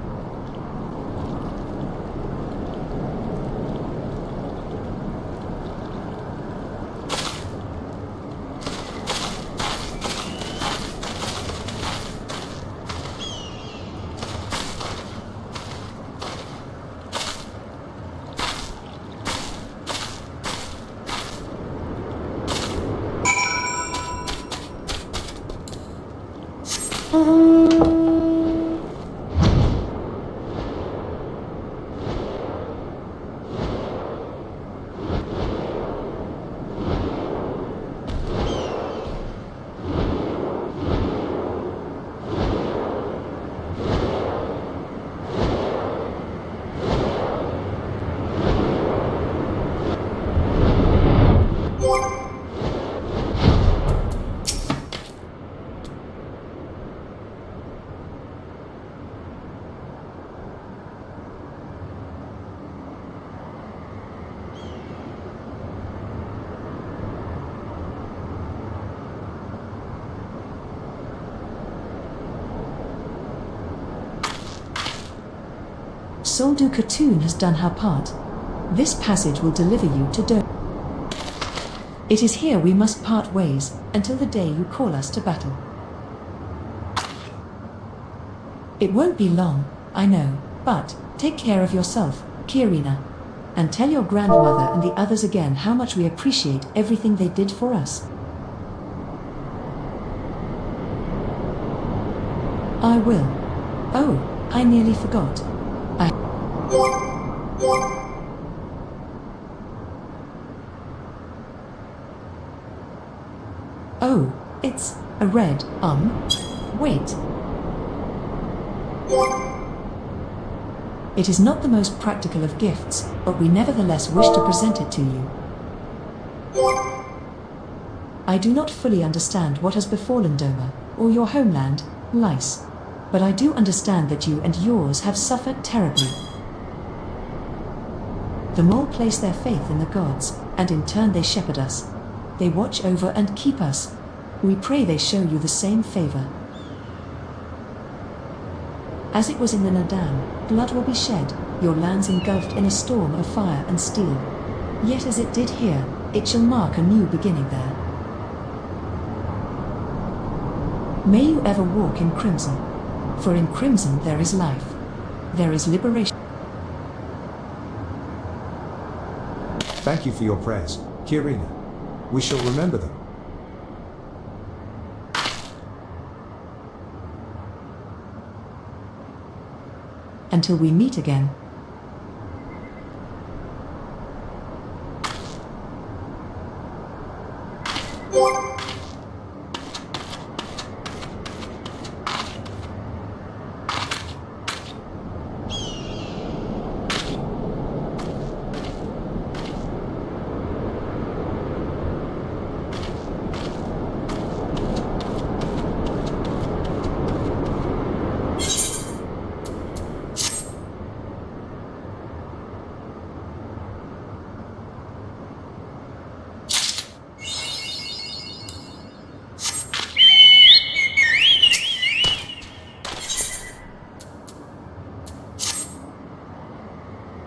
Soldu Khatun has done her part. This passage will deliver you to Dome. It is here we must part ways, until the day you call us to battle. It won't be long, I know, but take care of yourself, Kirina. And tell your grandmother and the others again how much we appreciate everything they did for us. I will. Oh, I nearly forgot. Oh, it's a red, wait. It is not the most practical of gifts, but we nevertheless wish to present it to you. I do not fully understand what has befallen Doma, or your homeland, Lice. But I do understand that you and yours have suffered terribly. The Mole place their faith in the gods, and in turn they shepherd us. They watch over and keep us. We pray they show you the same favor. As it was in the Nadam, blood will be shed, your lands engulfed in a storm of fire and steel. Yet as it did here, it shall mark a new beginning there. May you ever walk in crimson. For in crimson there is life. There is liberation. Thank you for your prayers, Kirina. We shall remember them. Until we meet again.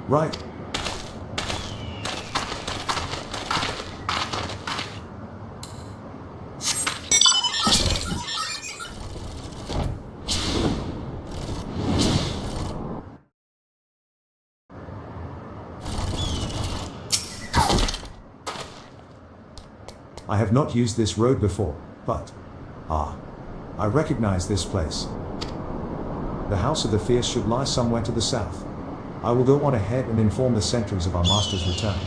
Right. I have not used this road before, but I recognize this place. The House of the Fierce should lie somewhere to the south. I will go on ahead and inform the sentries of our master's return.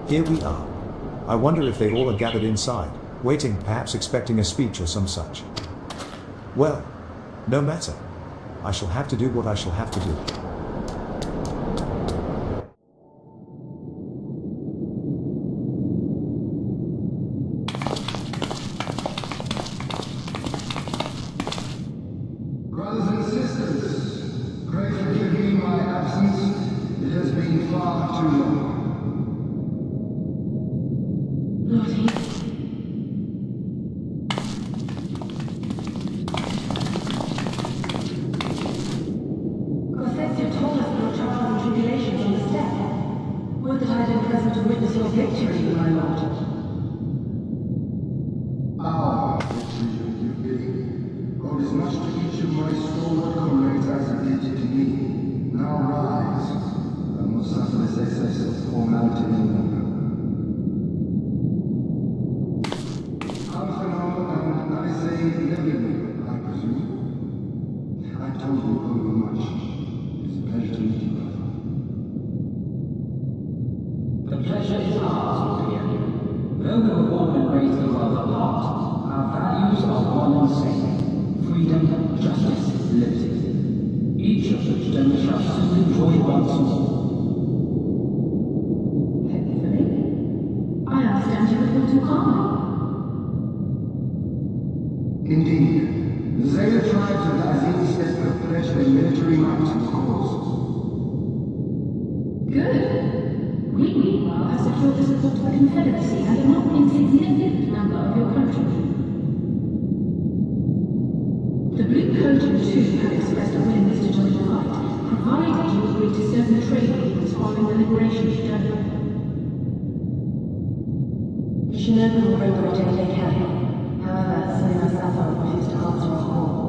Here we are. I wonder if they all are gathered inside, waiting, perhaps expecting a speech or some such. Well, no matter. I shall have to do what I shall have to do. Brothers and sisters, pray forgive me my absence. It has been far too long. Cos'è Indeed, the Zeta tribes of the Aziz have pledged their military might to the cause. Good. We, meanwhile, have secured the support of the Confederacy and a not insignificant number of your countrymen. The Blue Coat too have expressed a willingness to join the fight, provided you agree to certain trade agreements following the liberation of Dover. The Shinobi will bring what aid they can. However, Selena Sappho refused to answer our call.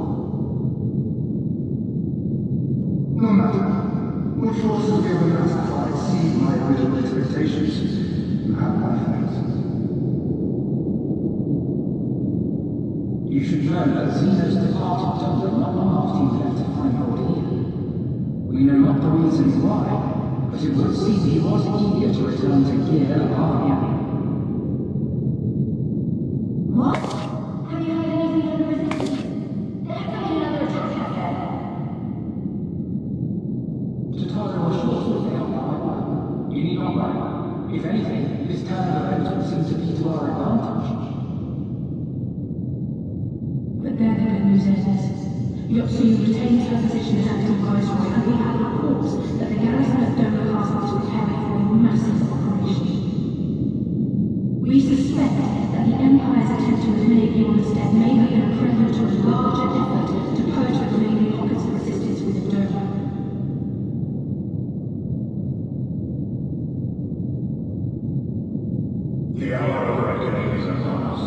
No matter. What forces we have amassed far exceed my original expectations. You have my thanks. You should know that Xenos departed Dover not long after you left to find Lord here. We know not the reasons why, but it would seem he was eager to return to Gear Armia. What? Have you heard anything from the resistance? There have been another attack out there. Tatara was sure to stay on the You need not worry. If anything, this turn of events would seem to be to our advantage. But there the good news ends. Yotsu retains her position as acting viceroy, and we have reports that the garrison at Dover Castle is preparing for a massive operation. We suspect that the Empire's attempt to eliminate you on the steppe may have been a prelude to a larger effort to purge the remaining pockets of resistance within Dover. The hour of reckoning is upon us.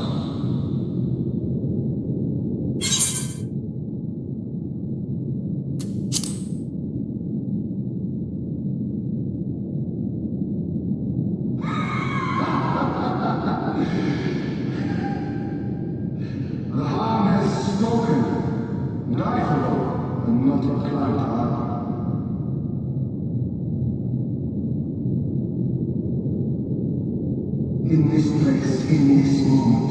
The harm has spoken, and I, for one, am not inclined to argue. In this place, in this moment,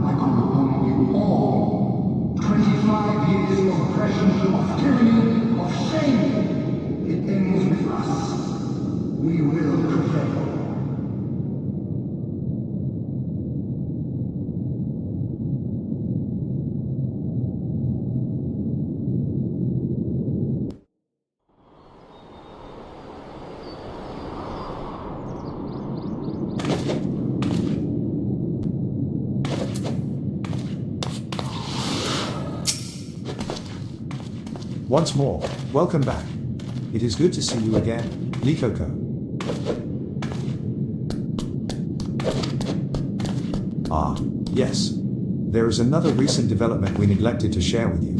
I call upon you all. 25 years of oppression, of tyranny, of shame. It ends with us. We will prevail. Once more, welcome back. It is good to see you again, Lico. Ah, yes. There is another recent development we neglected to share with you.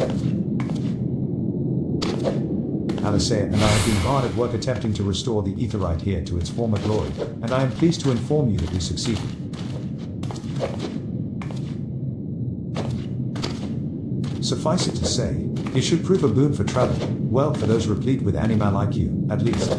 Alisea and I have been hard at work attempting to restore the Aetherite here to its former glory, and I am pleased to inform you that we succeeded. Suffice it to say, it should prove a boon for travel, well, for those replete with anima like you, at least.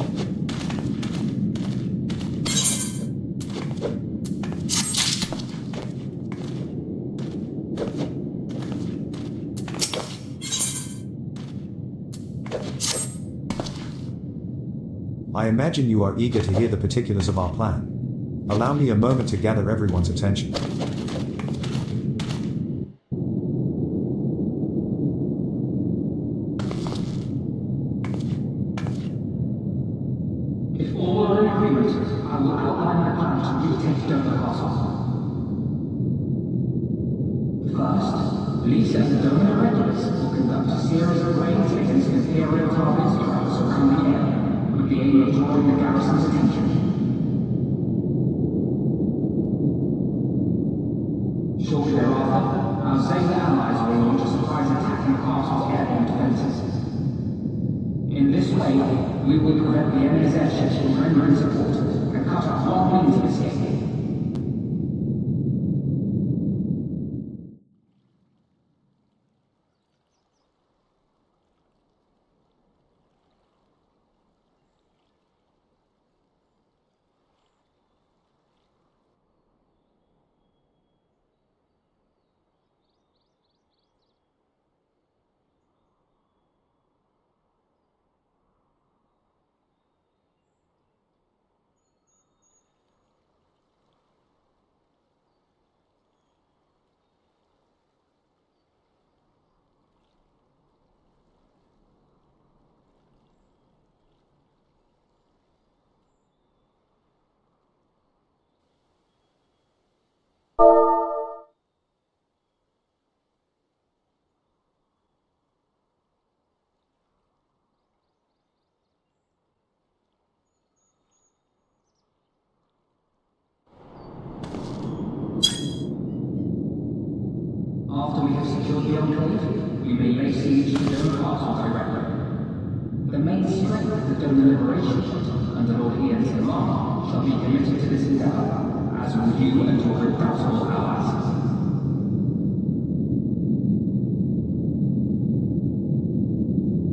I imagine you are eager to hear the particulars of our plan. Allow me a moment to gather everyone's attention. If all are in agreement, I will outline my plan to retake Dover Castle. First, Lisa and the Dover Regulars will conduct a series of raids against Imperial targets throughout the surrounding area, with the aim of drawing the garrison's attention. Shortly thereafter, our Zeta allies will launch a surprise attack on the castle's airborne defenses. In this way, we will prevent the enemy's airships from rendering support and cut off all means of escape. After we have secured the enclave, we may lay siege to Dome Castle directly. The main strength of the Dome Liberation Front under Lord Ian's command shall be committed to this endeavor, as will you and your redoubtable allies.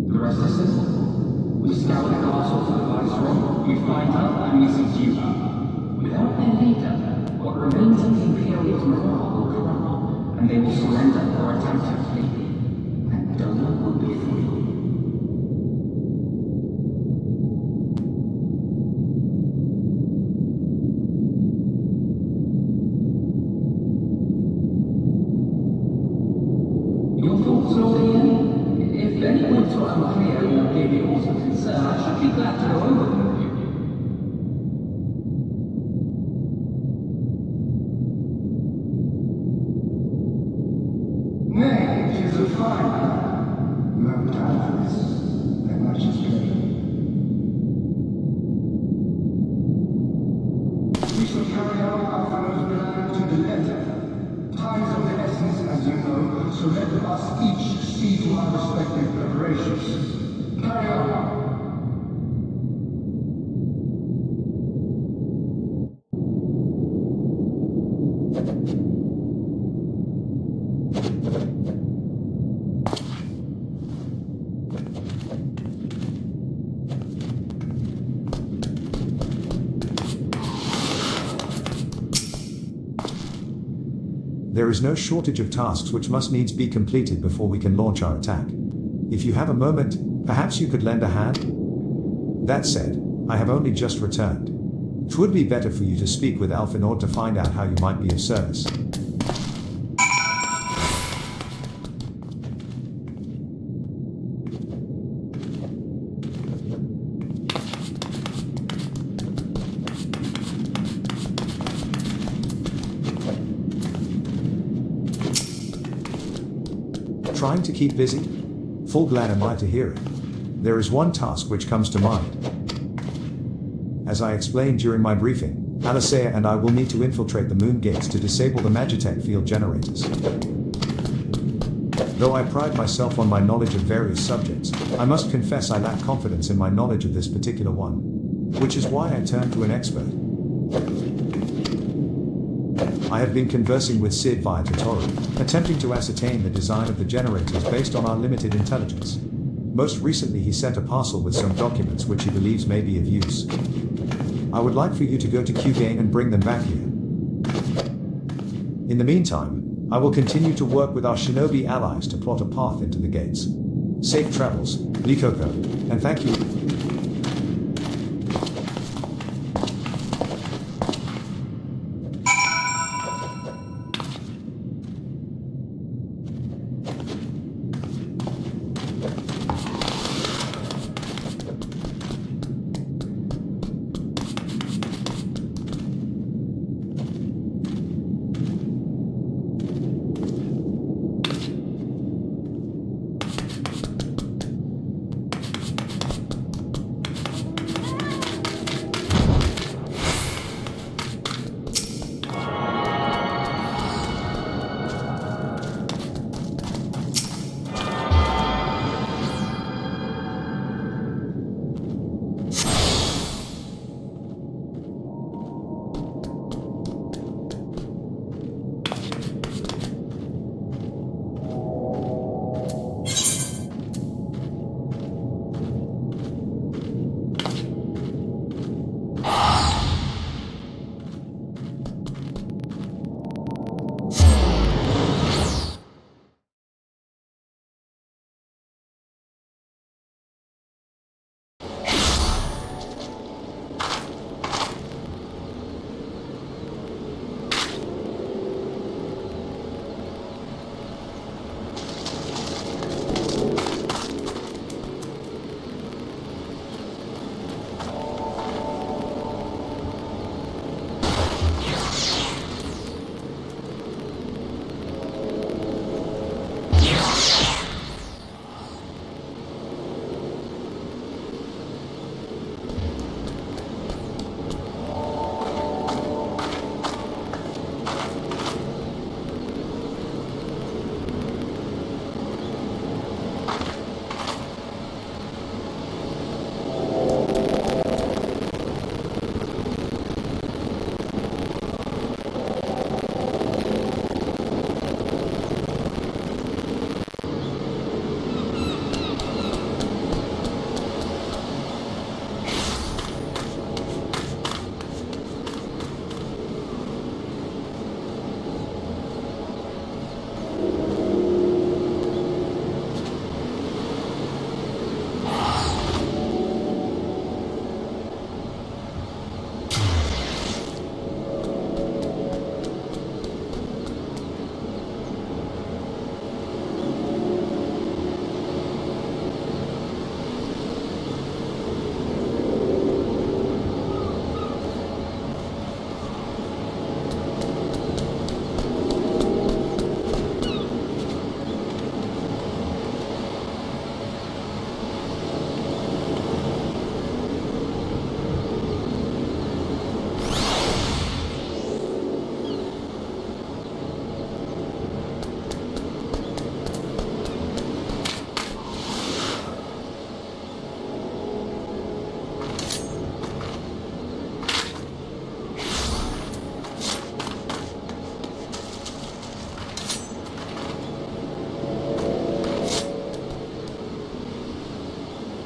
The rest is simple. We scour the castle for the Viceroy, we find her, and we subdue her. Without their leader, what remains of the Imperial's morale will crumble, and they will surrender or attempt to flee. And Dome will be free. Your thoughts, Lord Ian? If any points were unclear or gave you cause of concern, I should be glad to go over them with you. Nay, it is a fine plan. You have time for this. That much is clear. We shall carry out our fellow's plan to the letter. Time is of the essence, as you know, so let us each see to our respective preparations. Carry on. There is no shortage of tasks which must needs be completed before we can launch our attack. If you have a moment, perhaps you could lend a hand? That said, I have only just returned. It would be better for you to speak with Alf in order to find out how you might be of service. Trying to keep busy? Full glad am I to hear it. There is one task which comes to mind. As I explained during my briefing, Alicea and I will need to infiltrate the moon gates to disable the Magitech field generators. Though I pride myself on my knowledge of various subjects, I must confess I lack confidence in my knowledge of this particular one. Which is why I turned to an expert. I have been conversing with Sid via tutorial, attempting to ascertain the design of the generators based on our limited intelligence. Most recently he sent a parcel with some documents which he believes may be of use. I would like for you to go to Q-Gain and bring them back here. In the meantime, I will continue to work with our shinobi allies to plot a path into the gates. Safe travels, Lico, and thank you.